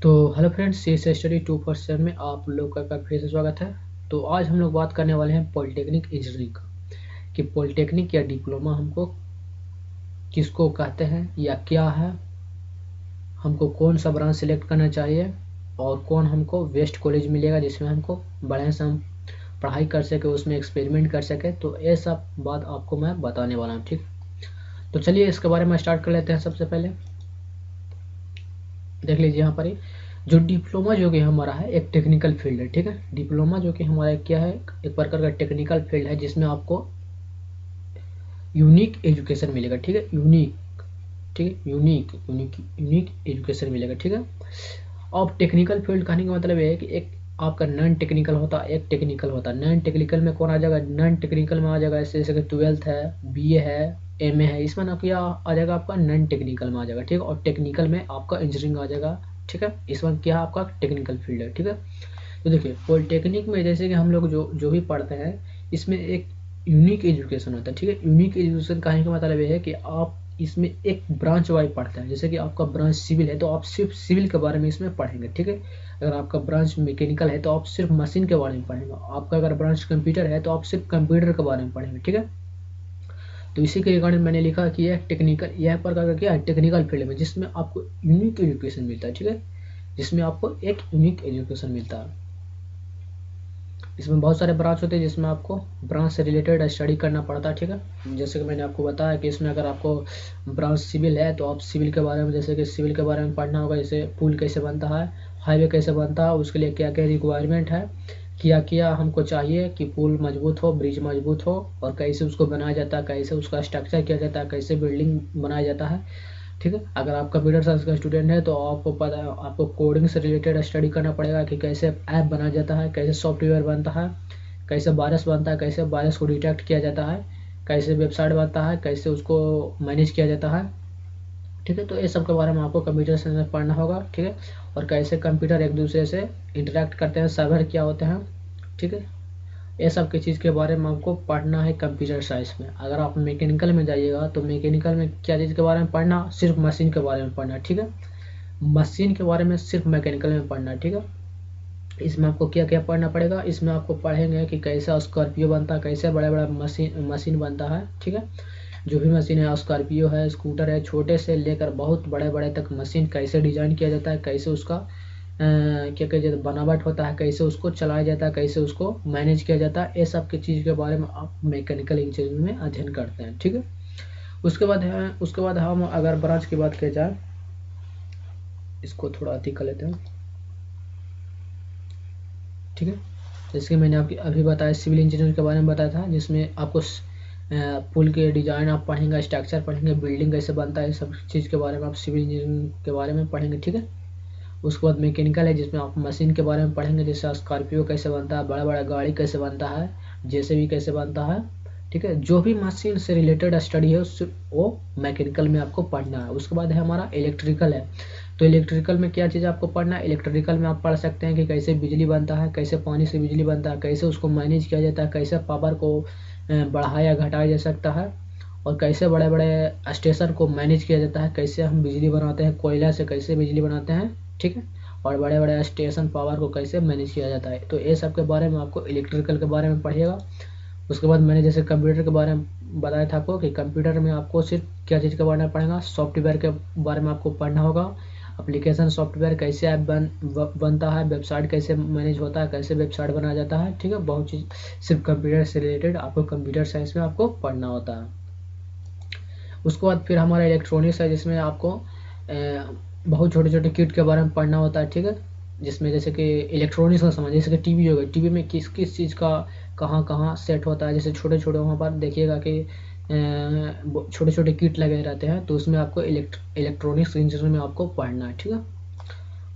तो hello friends, C S study 247 में आप लोग का फिर से स्वागत है। तो आज हम लोग बात करने वाले हैं पॉलिटेक्निक इंजीनियरिंग का कि पॉलिटेक्निक या डिप्लोमा हमको किसको कहते हैं या क्या है, हमको कौन सा ब्रांच सिलेक्ट करना चाहिए और कौन हमको बेस्ट कॉलेज मिलेगा जिसमें हमको बढ़िया से हम पढ़ाई कर सके, उसमें एक्सपेरिमेंट कर सके। तो ये सब बात आपको मैं बताने वाला हूँ, ठीक। तो चलिए इसके बारे में स्टार्ट कर लेते हैं। सबसे पहले देख लीजिए यहाँ पर ही जो डिप्लोमा जो कि हमारा है एक टेक्निकल फील्ड है, ठीक है। डिप्लोमा जो कि हमारा क्या है, एक प्रकार का टेक्निकल फील्ड है जिसमें आपको यूनिक एजुकेशन मिलेगा, ठीक है। यूनिक, ठीक है, यूनिक यूनिक यूनिक एजुकेशन मिलेगा, ठीक है। अब टेक्निकल फील्ड कहने का मतलब ये है कि एक आपका नॉन टेक्निकल होता है, एक टेक्निकल होता है। नॉन टेक्निकल में कौन आ जाएगा, नॉन टेक्निकल में आ जाएगा जैसे कि 12th है, बीए है, एमए है, इसमें ना क्या आ जाएगा आपका नॉन टेक्निकल में आ जाएगा, ठीक है। और टेक्निकल में आपका इंजीनियरिंग आ जाएगा, ठीक है। इसमें क्या आपका टेक्निकल फील्ड है, ठीक है। तो देखिए पॉलिटेक्निक में जैसे कि हम लोग जो जो भी पढ़ते हैं इसमें एक यूनिक एजुकेशन होता है, ठीक है। यूनिक एजुकेशन कहने का मतलब ये है कि आप इसमें एक ब्रांच वाइज पढ़ते हैं। जैसे कि आपका ब्रांच सिविल है तो आप सिर्फ सिविल के बारे में इसमें पढ़ेंगे, ठीक है। अगर आपका ब्रांच मैकेनिकल है तो आप सिर्फ मशीन के बारे में पढ़ेंगे। आपका अगर ब्रांच कंप्यूटर है तो आप सिर्फ कंप्यूटर के बारे में पढ़ेंगे, ठीक है। तो इसी के रिगार्डिंग मैंने लिखा कि यह टेक्निकल, यह प्रकार का क्या है, टेक्निकल फील्ड में जिसमें आपको यूनिक एजुकेशन मिलता है, ठीक है। जिसमें आपको एक यूनिक एजुकेशन मिलता है। इसमें बहुत सारे ब्रांच होते हैं जिसमें आपको ब्रांच से रिलेटेड स्टडी करना पड़ता है, ठीक है। जैसे कि मैंने आपको बताया कि इसमें अगर आपको ब्रांच सिविल है तो आप सिविल के बारे में, जैसे कि सिविल के बारे में पढ़ना होगा। जैसे पुल कैसे बनता है, हाईवे कैसे बनता है, उसके लिए क्या क्या रिक्वायरमेंट है, क्या क्या हमको चाहिए कि पुल मजबूत हो, ब्रिज मजबूत हो, और कैसे उसको बनाया जाता है, कैसे उसका स्ट्रक्चर किया जाता है, कैसे बिल्डिंग बनाया जाता है, ठीक है। अगर आप कंप्यूटर साइंस का स्टूडेंट है तो आपको पता है, आपको कोडिंग से रिलेटेड स्टडी करना पड़ेगा कि कैसे ऐप बनाया जाता है, कैसे सॉफ्टवेयर बनता है, कैसे वायरस बनता है, कैसे वायरस को डिटेक्ट किया जाता है, कैसे वेबसाइट बनता है, कैसे उसको मैनेज किया जाता है, ठीक है। तो ये सब के बारे में आपको कंप्यूटर साइंस में पढ़ना होगा, ठीक है। और कैसे कंप्यूटर एक दूसरे से इंटरेक्ट करते हैं, सर्वर क्या होते हैं, ठीक है। ये सब की चीज़ के बारे में आपको पढ़ना है कंप्यूटर साइंस में। अगर आप मैकेनिकल में जाइएगा तो मैकेनिकल में क्या चीज़ के बारे में पढ़ना, सिर्फ मशीन के बारे में पढ़ना, ठीक है। मशीन के बारे में सिर्फ मैकेनिकल में पढ़ना, ठीक है। इसमें आपको क्या क्या पढ़ना पड़ेगा, इसमें आपको पढ़ेंगे कि कैसा स्कॉर्पियो बनता है, कैसे बड़ा बड़ा मशीन बनता है, ठीक है। जो भी मशीन है, स्कॉर्पियो है, स्कूटर है, छोटे से लेकर बहुत बड़े बड़े तक मशीन कैसे डिजाइन किया जाता है, कैसे उसका क्या कहते हैं बनावट होता है, कैसे उसको चलाया जाता है, कैसे उसको मैनेज किया जाता है, ये सब की चीज़ के बारे में आप मैकेनिकल इंजीनियरिंग में अध्ययन करते हैं, ठीक है। उसके बाद हम अगर ब्रांच की बात की जाए, इसको थोड़ा अति कर लेते हैं, ठीक है। जैसे कि मैंने आपकी अभी बताया सिविल इंजीनियर के बारे में बताया था, जिसमें आपको पुल के डिजाइन आप पढ़ेंगे, स्ट्रक्चर पढ़ेंगे, बिल्डिंग कैसे बनता है, सब चीज़ के बारे में आप सिविल इंजीनियरिंग के बारे में पढ़ेंगे, ठीक है। उसके बाद मैकेनिकल है जिसमें आप मशीन के बारे में पढ़ेंगे, जैसे स्कॉर्पियो कैसे बनता है, बड़ा बड़ा गाड़ी कैसे बनता है, जेसीबी कैसे बनता है, ठीक है। जो भी मशीन से रिलेटेड स्टडी है उस वो मैकेनिकल में आपको पढ़ना है। उसके बाद है हमारा इलेक्ट्रिकल है। तो इलेक्ट्रिकल में क्या चीज़ आपको पढ़ना है, इलेक्ट्रिकल में आप पढ़ सकते हैं कि कैसे बिजली बनता है, कैसे पानी से बिजली बनता है, कैसे उसको मैनेज किया जाता है, कैसे पावर को बढ़ाया घटाया जा सकता है, और कैसे बड़े बड़े स्टेशन को मैनेज किया जाता है, कैसे हम बिजली बनाते हैं, कोयला से कैसे बिजली बनाते हैं, ठीक है। और बड़े बड़े स्टेशन पावर को कैसे मैनेज किया जाता है। तो ये सब के बारे में आपको इलेक्ट्रिकल के बारे में पढ़िएगा। उसके बाद मैंने जैसे कंप्यूटर के बारे में बताया था आपको कि कंप्यूटर में आपको सिर्फ क्या चीज़ के बारे में पढ़ेगा, सॉफ्टवेयर के बारे में आपको पढ़ना होगा। एप्लीकेशन सॉफ्टवेयर कैसे ऐप बनता है, वेबसाइट कैसे मैनेज होता है, कैसे वेबसाइट बनाया जाता है, ठीक है। बहुत चीज़ सिर्फ कंप्यूटर से रिलेटेड आपको कंप्यूटर साइंस में आपको पढ़ना होता है। उसके बाद फिर हमारा इलेक्ट्रॉनिक्स है जिसमें आपको बहुत छोटे छोटे किट के बारे में पढ़ना होता है, ठीक है। जिसमें जैसे कि इलेक्ट्रॉनिक्स का समझ, जैसे कि टीवी हो गया, टीवी में किस किस चीज़ का कहाँ कहाँ सेट होता है, जैसे छोटे छोटे वहाँ पर देखिएगा कि छोटे छोटे किट लगे रहते हैं, तो उसमें आपको इलेक्ट्रॉनिक्स इंजीनियरिंग में आपको पढ़ना है, ठीक है।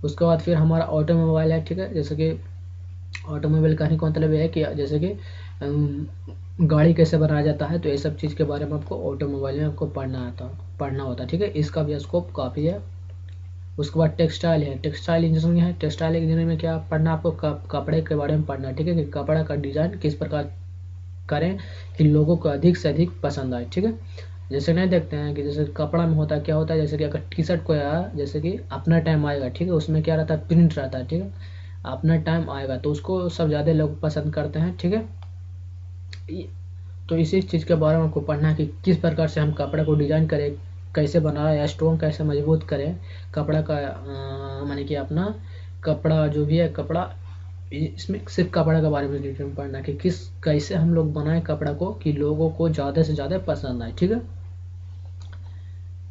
उसके बाद फिर हमारा ऑटोमोबाइल है, ठीक है। जैसे कि ऑटोमोबाइल कहने का मतलब ये है कि जैसे कि गाड़ी कैसे बनाया जाता है, तो ये सब चीज़ के बारे में आपको ऑटोमोबाइल में आपको पढ़ना होता है, ठीक है। इसका भी स्कोप काफ़ी है। उसके बाद टेक्सटाइल है, टेक्सटाइल इंजीनियरिंग है। टेक्सटाइल इंजीनियरिंग में क्या पढ़ना, आपको कपड़े के बारे में पढ़ना है, ठीक है। कि कपड़ा का डिज़ाइन किस प्रकार करें कि लोगों को अधिक से अधिक पसंद आए, ठीक है। जैसे नहीं देखते हैं कि जैसे कपड़ा में होता है, क्या होता है, जैसे कि अगर टी शर्ट को आया, जैसे कि अपना टाइम आएगा, ठीक है, उसमें क्या रहता है, प्रिंट रहता है, ठीक है, अपना टाइम आएगा तो उसको सब ज़्यादा लोग पसंद करते हैं, ठीक है। तो इसी चीज़ के बारे में आपको पढ़ना है कि किस प्रकार से हम कपड़े को डिज़ाइन करें, कैसे बनाए या स्ट्रॉन्ग कैसे मजबूत करें कपड़ा का, माने कि अपना कपड़ा जो भी है कपड़ा, इसमें सिर्फ कपड़ा के बारे में डिटेल में पढ़ना है कि किस कैसे हम लोग बनाए कपड़ा को कि लोगों को ज़्यादा से ज़्यादा पसंद आए, ठीक है।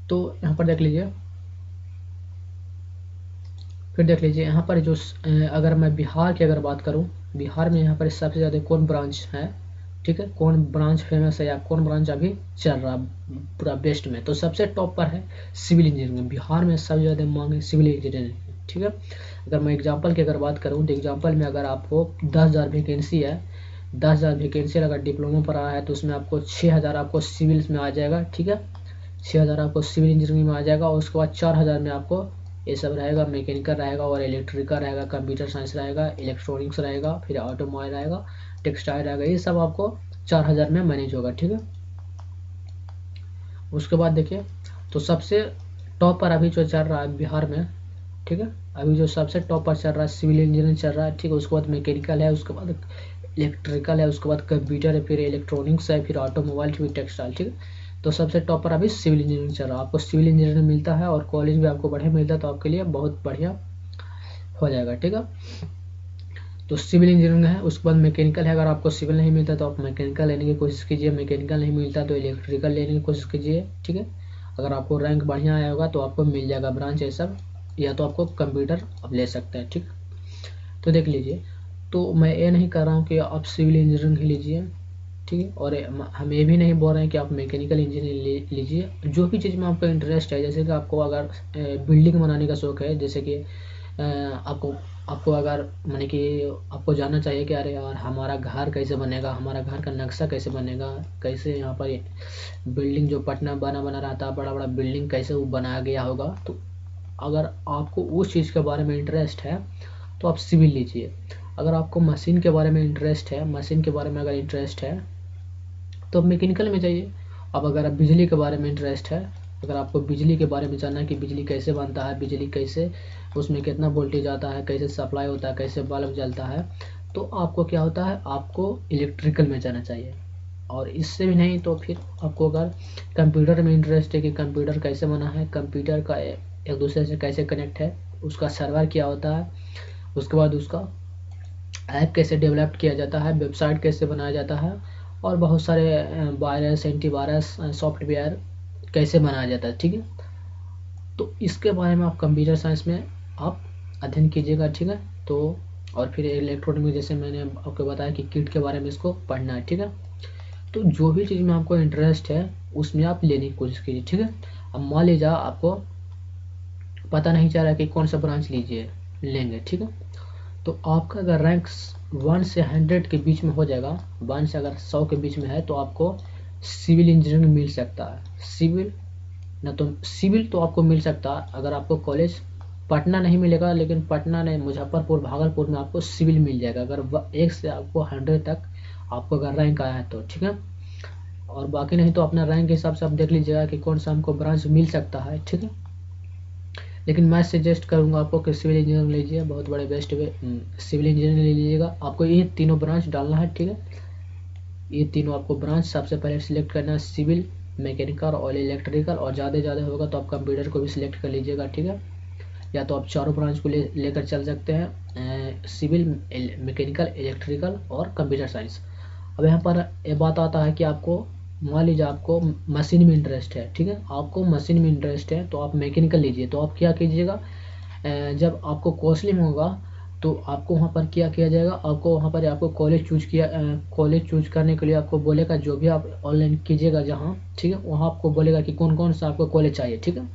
तो यहाँ पर देख लीजिए, फिर देख लीजिए यहाँ पर जो अगर मैं बिहार की अगर बात करूँ, बिहार में यहाँ पर सबसे ज़्यादा कौन ब्रांच है, ठीक है, कौन ब्रांच फेमस है या कौन ब्रांच अभी चल रहा पूरा बेस्ट में, तो सबसे टॉप पर है सिविल इंजीनियरिंग। बिहार में सबसे ज़्यादा मांग है सिविल इंजीनियरिंग, ठीक है। अगर मैं एग्जांपल की अगर बात करूँ तो एग्जांपल में अगर आपको 10,000 वैकेंसी है, 10,000 वैकेंसी अगर डिप्लोमा पर आया है तो उसमें आपको 6,000 आपको सिविल्स में आ जाएगा, ठीक है, 6,000 आपको सिविल इंजीनियरिंग में आ जाएगा। और उसके बाद 4,000 में आपको ये सब रहेगा, मैकेनिकल रहेगा और इलेक्ट्रिकल रहेगा, कंप्यूटर साइंस रहेगा, इलेक्ट्रॉनिक्स रहेगा, फिर ऑटोमोबाइल रहेगा, टेक्सटाइल रहेगा, ये सब आपको 4,000 में मैनेज होगा, ठीक है। उसके बाद देखिए, तो सबसे टॉप पर अभी जो चल रहा है बिहार में, ठीक है, अभी जो सबसे टॉप पर चल रहा है सिविल इंजीनियरिंग चल रहा है, ठीक है। उसके बाद मैकेनिकल है, उसके बाद इलेक्ट्रिकल है, उसके बाद कंप्यूटर है, फिर इलेक्ट्रॉनिक्स है, फिर ऑटोमोबाइल, फिर टेक्सटाइल, ठीक है। तो सबसे टॉप पर अभी सिविल इंजीनियरिंग चल रहा है। आपको सिविल इंजीनियरिंग मिलता है और कॉलेज भी आपको बढ़िया मिलता है, तो आपके लिए बहुत बढ़िया हो जाएगा, ठीक है। तो सिविल इंजीनियरिंग है, उसके बाद मैकेनिकल है। अगर आपको सिविल नहीं मिलता तो आप मैकेनिकल लेने की कोशिश कीजिए, मैकेनिकल नहीं मिलता तो इलेक्ट्रिकल लेने की कोशिश कीजिए, ठीक है। अगर आपको रैंक बढ़िया आया होगा तो आपको मिल जाएगा ब्रांच ये सब, या तो आपको कंप्यूटर आप ले सकते हैं, ठीक। तो देख लीजिए, तो मैं ये नहीं कर रहा हूँ कि आप सिविल इंजीनियरिंग ही लीजिए, ठीक है, और हम ये भी नहीं बोल रहे हैं कि आप मैकेनिकल इंजीनियरिंग लीजिए। जो भी चीज़ में आपका इंटरेस्ट है, जैसे कि आपको अगर बिल्डिंग बनाने का शौक है, जैसे कि आपको आपको अगर माने कि आपको जानना चाहिए कि अरे यार हमारा घर कैसे बनेगा, हमारा घर का नक्शा कैसे बनेगा, कैसे यहाँ पर बिल्डिंग जो पटना बना रहता है, बड़ा बड़ा बिल्डिंग कैसे वो बनाया गया होगा, तो अगर आपको उस चीज़ के बारे में इंटरेस्ट है तो आप सिविल लीजिए। अगर आपको मशीन के बारे में इंटरेस्ट है, मशीन के बारे में अगर इंटरेस्ट है तो आप मैकेनिकल में जाइए। अब अगर आप बिजली के बारे में इंटरेस्ट है, अगर आपको बिजली के बारे में जानना है कि बिजली कैसे बनता है, बिजली कैसे उसमें कितना वोल्टेज आता है, कैसे सप्लाई होता है, कैसे बल्ब जलता है, तो आपको क्या होता है, आपको इलेक्ट्रिकल में जाना चाहिए। और इससे भी नहीं तो फिर आपको अगर कंप्यूटर में इंटरेस्ट है कि कंप्यूटर कैसे बना है, कंप्यूटर का एक दूसरे से कैसे कनेक्ट है, उसका सर्वर क्या होता है, उसके बाद उसका ऐप कैसे डेवलप किया जाता है, वेबसाइट कैसे बनाया जाता है, और बहुत सारे वायरस, एंटीवायरस सॉफ्टवेयर कैसे बनाया जाता है, ठीक है। तो इसके बारे में आप कंप्यूटर साइंस में आप अध्ययन कीजिएगा, ठीक है। तो और फिर इलेक्ट्रॉनिक में जैसे मैंने आपको बताया कि किट के बारे में इसको पढ़ना है, ठीक है। तो जो भी चीज़ में आपको इंटरेस्ट है उसमें आप लेने की कोशिश कीजिए, ठीक है। अब मान लीजिए आपको पता नहीं चल रहा कि कौन सा ब्रांच लीजिए लेंगे, ठीक है। तो आपका अगर रैंक 1 से 100 के बीच में हो जाएगा, 1 से अगर 100 के बीच में है तो आपको सिविल इंजीनियरिंग मिल सकता है। सिविल तो आपको मिल सकता है अगर आपको कॉलेज पटना नहीं मिलेगा, लेकिन पटना नहीं, मुजफ्फरपुर, भागलपुर में आपको सिविल मिल जाएगा अगर 1 से आपको 100 तक आपको अगर रैंक आया है तो, ठीक है। और बाकी नहीं तो अपना रैंक के हिसाब से आप देख लीजिएगा कि कौन सा हमको ब्रांच मिल सकता है, ठीक है। लेकिन मैं सजेस्ट करूंगा आपको कि सिविल इंजीनियरिंग लीजिए, बहुत बड़े बेस्ट वे सिविल इंजीनियरिंग ले लीजिएगा। आपको ये तीनों ब्रांच डालना है, ठीक है। ये तीनों आपको ब्रांच सबसे पहले सिलेक्ट करना है, सिविल, मैकेनिकल और इलेक्ट्रिकल, और ज़्यादा होगा तो आप कंप्यूटर को भी सिलेक्ट कर लीजिएगा, ठीक है। या तो आप चारों ब्रांच को लेकर चल सकते हैं, सिविल, मैकेनिकल, इलेक्ट्रिकल और कंप्यूटर साइंस। अब यहाँ पर ये बात आता है कि आपको मान लीजिए आपको मशीन में इंटरेस्ट है, ठीक है, आपको मशीन में इंटरेस्ट है तो आप मैकेनिकल लीजिए। तो आप क्या कीजिएगा, जब आपको कॉस्टली में होगा तो आपको वहाँ पर क्या किया जाएगा, आपको वहाँ पर आपको कॉलेज चूज करने के लिए आपको बोलेगा, जो भी आप ऑनलाइन कीजिएगा जहाँ, ठीक है, वहाँ आपको बोलेगा कि कौन कौन सा आपको कॉलेज चाहिए, ठीक है।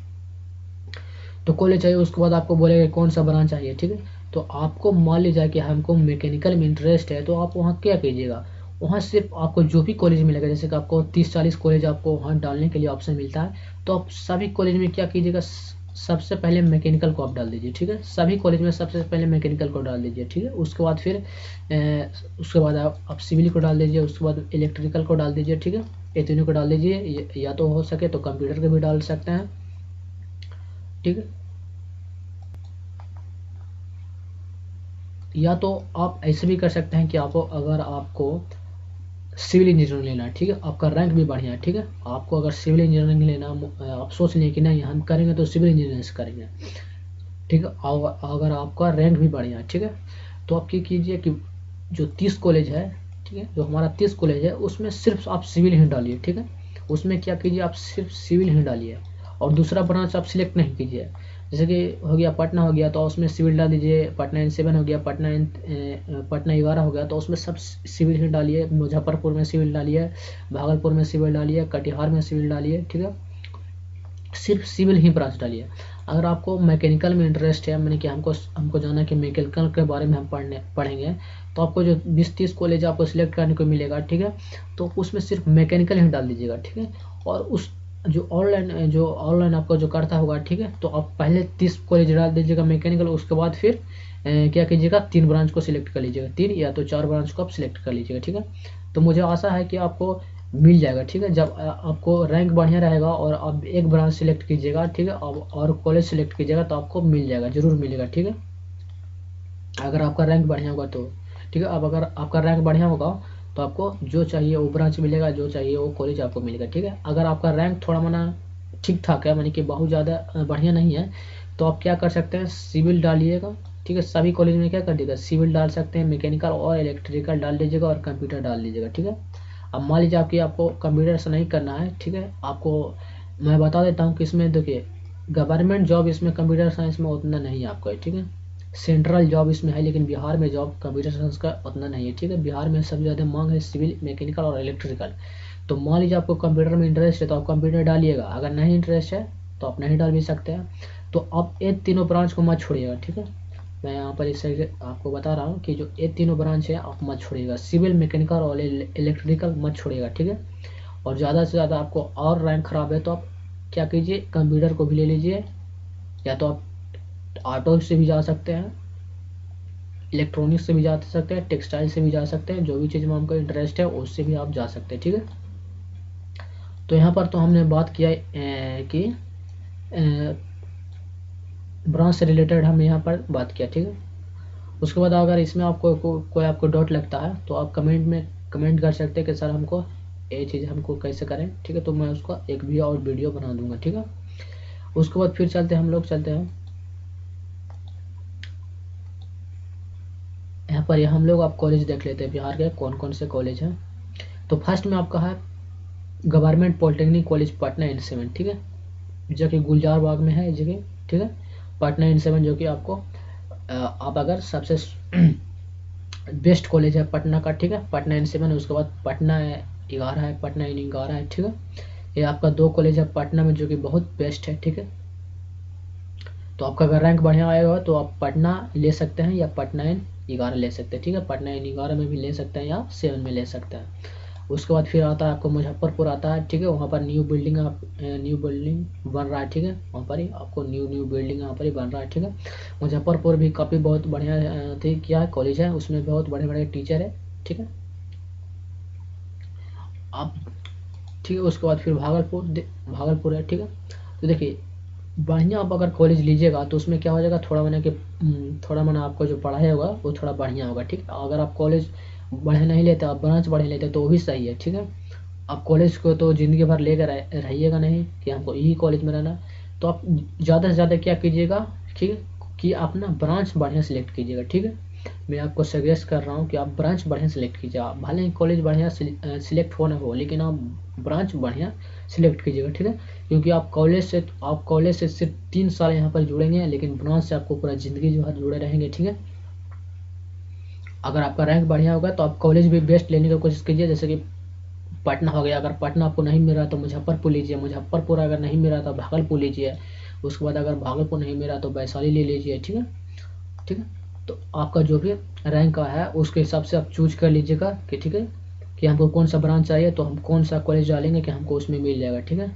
तो कॉलेज चाहिए, उसके बाद आपको बोलेगा कौन सा ब्रांच चाहिए, ठीक है। तो आपको मान लीजिए कि हमको मैकेनिकल में इंटरेस्ट है तो आप वहाँ क्या कीजिएगा, वहाँ सिर्फ आपको जो भी कॉलेज मिलेगा, जैसे कि आपको 30-40 कॉलेज आपको वहाँ डालने के लिए ऑप्शन मिलता है, तो आप सभी कॉलेज में क्या कीजिएगा, सबसे पहले मैकेनिकल को आप डाल दीजिए, ठीक है। सभी कॉलेज में सबसे पहले मैकेनिकल को डाल दीजिए, ठीक है। उसके बाद फिर उसके बाद आप सिविल को डाल दीजिए, उसके बाद इलेक्ट्रिकल को डाल दीजिए, ठीक है। ये तीनों को डाल दीजिए, या तो हो सके तो कंप्यूटर के भी डाल सकते हैं, ठीक है। या तो आप ऐसे भी कर सकते हैं कि आपको अगर आपको सिविल इंजीनियरिंग लेना है, ठीक है, आपका रैंक भी बढ़िया है, ठीक है। आपको अगर सिविल इंजीनियरिंग लेना, आप सोच लें कि नहीं हम करेंगे तो सिविल इंजीनियरिंग से करेंगे, ठीक है। अगर आपका रैंक भी बढ़िया है, ठीक है, तो आप क्या कीजिए कि जो 30 कॉलेज है, ठीक है, जो हमारा 30 कॉलेज है उसमें सिर्फ आप सिविल ही डालिए, ठीक है। उसमें क्या कीजिए, आप सिर्फ सिविल ही डालिए और दूसरा ब्रांच आप सिलेक्ट नहीं कीजिए। जैसे कि हो गया पटना हो गया तो उसमें सिविल डाल दीजिए, पटना N7 हो गया, पटना 11 हो गया तो उसमें सब सिविल ही डालिए। मुजफ्फरपुर में सिविल डालिए, भागलपुर में सिविल डालिए, कटिहार में सिविल डालिए, ठीक है। सिर्फ सिविल ही ब्रांच डालिए। अगर आपको मैकेनिकल में इंटरेस्ट है, मैंने कि हमको जाना कि मैकेनिकल के बारे में हम पढ़ेंगे, तो आपको जो 20-30 कॉलेज आपको सिलेक्ट करने को मिलेगा, ठीक है, तो उसमें सिर्फ मैकेनिकल ही डाल दीजिएगा, ठीक है। और उस जो ऑनलाइन आपको जो करता होगा, ठीक है, तो आप पहले 30 कॉलेज डाल दीजिएगा मैकेनिकल, उसके बाद फिर क्या कीजिएगा 3 ब्रांच को सिलेक्ट कर लीजिएगा, 3 या तो 4 ब्रांच को आप सिलेक्ट कर लीजिएगा, ठीक है। तो मुझे आशा है कि आपको मिल जाएगा, ठीक है। जब आपको रैंक बढ़िया रहेगा और आप एक ब्रांच सिलेक्ट कीजिएगा, ठीक है, और कॉलेज सिलेक्ट कीजिएगा तो आपको मिल जाएगा, जरूर मिलेगा, ठीक है। अगर आपका रैंक बढ़िया होगा तो, ठीक है। अब अगर आपका रैंक बढ़िया होगा तो आपको जो चाहिए वो ब्रांच मिलेगा, जो चाहिए वो कॉलेज आपको मिलेगा, ठीक है। अगर आपका रैंक थोड़ा माना ठीक ठाक है, यानी कि बहुत ज़्यादा बढ़िया नहीं है, तो आप क्या कर सकते हैं, सिविल डालिएगा, ठीक है। सभी कॉलेज में क्या कर दीजिएगा, सिविल डाल सकते हैं, मैकेनिकल और इलेक्ट्रिकल डाल दीजिएगा और कंप्यूटर डाल दीजिएगा, ठीक है। अब मान लीजिए आपको कंप्यूटर से नहीं करना है, ठीक है, आपको मैं बता देता हूँ कि इसमें देखिए गवर्नमेंट जॉब इसमें कंप्यूटर साइंस में उतना नहीं है आपको, ठीक है। सेंट्रल जॉब इसमें है, लेकिन बिहार में जॉब कंप्यूटर साइंस का उतना नहीं है, ठीक है। बिहार में सबसे ज़्यादा मांग है सिविल, मैकेनिकल और इलेक्ट्रिकल। तो मान लीजिए आपको कंप्यूटर में इंटरेस्ट है तो आप कंप्यूटर डालिएगा, अगर नहीं इंटरेस्ट है तो आप नहीं डाल भी सकते हैं। तो आप ये तीनों ब्रांच को मत छोड़िएगा, ठीक है। मैं यहाँ पर इससे आपको बता रहा हूँ कि जो ये तीनों ब्रांच है आप मत छोड़िएगा, सिविल, मैकेनिकल और इलेक्ट्रिकल मत छोड़िएगा, ठीक है। और ज़्यादा से ज़्यादा आपको और रैंक ख़राब है तो आप क्या कीजिए, कंप्यूटर को भी ले लीजिए, या तो आप ऑटो से भी जा सकते हैं, इलेक्ट्रॉनिक्स से भी जा सकते हैं, टेक्सटाइल से भी जा सकते हैं, जो भी चीज़ में आपको इंटरेस्ट है उससे भी आप जा सकते हैं, ठीक है। तो यहाँ पर तो हमने बात किया कि ब्रांच से रिलेटेड हम यहाँ पर बात किया, ठीक है। उसके बाद अगर इसमें आपको कोई आपको डाउट लगता है तो आप कमेंट में कमेंट कर सकते हैं कि सर हमको ये चीज़ हमको कैसे करें, ठीक है। तो मैं उसका एक भी और वीडियो बना दूंगा, ठीक है। उसके बाद फिर चलते हैं, हम लोग चलते हैं यहाँ पर, हम लोग आप कॉलेज देख लेते हैं बिहार के कौन कौन से कॉलेज हैं। तो फर्स्ट में आपका है government polytechnic college Patna N7, ठीक है, जो कि गुलजार बाग में है ये जगह, ठीक है। पटना N7 जो कि आपको आप अगर सबसे बेस्ट कॉलेज है पटना का, ठीक है, पटना N7 है। उसके बाद पटना 11 है, पटना N11 है, ठीक है। ये आपका 2 कॉलेज है पटना में जो कि बहुत बेस्ट है, ठीक है। तो आपका अगर रैंक बढ़िया आएगा तो आप पटना ले सकते हैं या पटना N11 ले सकते हैं, ठीक है। पटना N11 में भी ले सकते हैं या 7 में ले सकते हैं। उसके बाद फिर आता है आपको मुजफ्फरपुर आता है, ठीक है। वहाँ पर न्यू बिल्डिंग बन रहा है, ठीक है। वहाँ पर ही आपको न्यू बिल्डिंग यहाँ पर ही बन रहा है, ठीक है। मुजफ्फरपुर भी काफ़ी बहुत बढ़िया क्या है कॉलेज है, उसमें बहुत बड़े बड़े टीचर है, ठीक है। आप ठीक है। उसके बाद फिर भागलपुर है, ठीक है। तो देखिए बढ़िया आप अगर कॉलेज लीजिएगा तो उसमें क्या हो जाएगा, थोड़ा माना आपको जो पढ़ाई होगा वो थोड़ा बढ़िया होगा, ठीक है। अगर आप कॉलेज बढ़िया नहीं लेते, आप ब्रांच बढ़िया लेते तो वो भी सही है, ठीक है। आप कॉलेज को तो ज़िंदगी भर लेकर रहिएगा नहीं कि हमको यही कॉलेज में रहना, तो आप ज़्यादा से ज़्यादा क्या कीजिएगा, ठीक है, कि आप ना ब्रांच बढ़िया सिलेक्ट कीजिएगा, ठीक है। मैं आपको सजेस्ट कर रहा हूँ कि आप ब्रांच बढ़िया सिलेक्ट कीजिए। आप भले ही कॉलेज बढ़िया सिलेक्ट हो ना हो, लेकिन आप ब्रांच बढ़िया सिलेक्ट कीजिएगा, ठीक है। क्योंकि आप कॉलेज से सिर्फ 3 साल यहाँ पर जुड़ेंगे, लेकिन ब्रांच से आपको पूरा ज़िंदगी जो है जुड़े रहेंगे, ठीक है। अगर आपका रैंक बढ़िया होगा तो आप कॉलेज भी बेस्ट लेने की कोशिश कीजिए, जैसे कि पटना हो गया। अगर पटना आपको नहीं मिल रहा तो मुजफ्फरपुर लीजिए, मुजफ्फरपुर अगर नहीं मिल रहा तो भागलपुर लीजिए। उसके बाद अगर भागलपुर नहीं मिल रहा तो वैशाली ले लीजिए, ठीक है, ठीक है। तो आपका जो भी रैंक का है उसके हिसाब से आप चूज कर लीजिएगा कि ठीक है कि हमको कौन सा ब्रांच चाहिए, तो हम कौन सा कॉलेज डालेंगे कि हमको उसमें मिल जाएगा, ठीक है।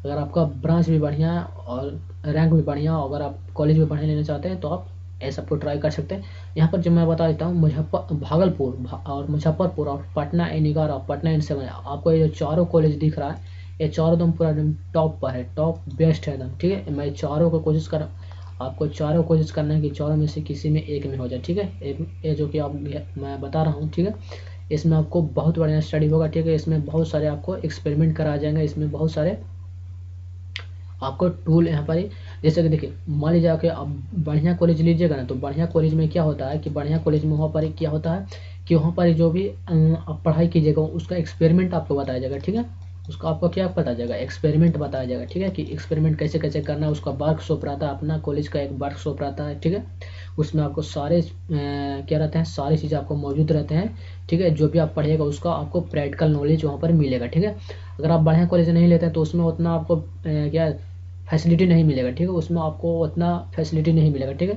अगर आपका ब्रांच भी बढ़िया है और रैंक भी बढ़िया, अगर आप कॉलेज भी बढ़िया लेना चाहते हैं तो आप ये सबको ट्राई कर सकते हैं। यहाँ पर जो मैं बता देता हूँ, भागलपुर और मुजफ्फरपुर और पटना एनिगार और पटना N7, आपको ये जो चारों कॉलेज दिख रहा है, ये चारों एकदम पूरा एकदम टॉप पर है, टॉप बेस्ट है एकदम, ठीक है। मैं चारों को कोशिश कर आपको चारों कोशिश करना है कि चारों में से किसी में एक में हो जाए, ठीक है। ये जो कि आप मैं बता रहा हूँ, ठीक है। इसमें आपको बहुत बढ़िया स्टडी होगा, ठीक है। इसमें बहुत सारे आपको एक्सपेरिमेंट कराया जाएंगे, इसमें बहुत सारे आपको टूल यहाँ पर ही, जैसे कि देखिए मान लीजिए कि आप बढ़िया कॉलेज लीजिएगा ना, तो बढ़िया कॉलेज में क्या होता है कि बढ़िया कॉलेज में वहाँ पर क्या होता है कि वहाँ पर जो भी आप पढ़ाई कीजिएगा उसका एक्सपेरिमेंट आपको बताया जाएगा, ठीक है। उसका आपको क्या बताया जाएगा, एक्सपेरिमेंट बताया जाएगा, ठीक है, कि एक्सपेरिमेंट कैसे कैसे करना है। उसका वर्कशॉप रहता है, अपना कॉलेज का एक वर्कशॉप रहता है, ठीक है। उसमें आपको सारे क्या रहते हैं, सारी चीज़ें आपको मौजूद रहते हैं, ठीक है। जो भी आप पढ़िएगा उसका आपको प्रैक्टिकल नॉलेज वहाँ पर मिलेगा, ठीक है। अगर आप बढ़िया कॉलेज नहीं लेते हैं तो उसमें उतना आपको क्या फैसिलिटी नहीं मिलेगा, ठीक है। उसमें आपको उतना फैसिलिटी नहीं मिलेगा, ठीक है,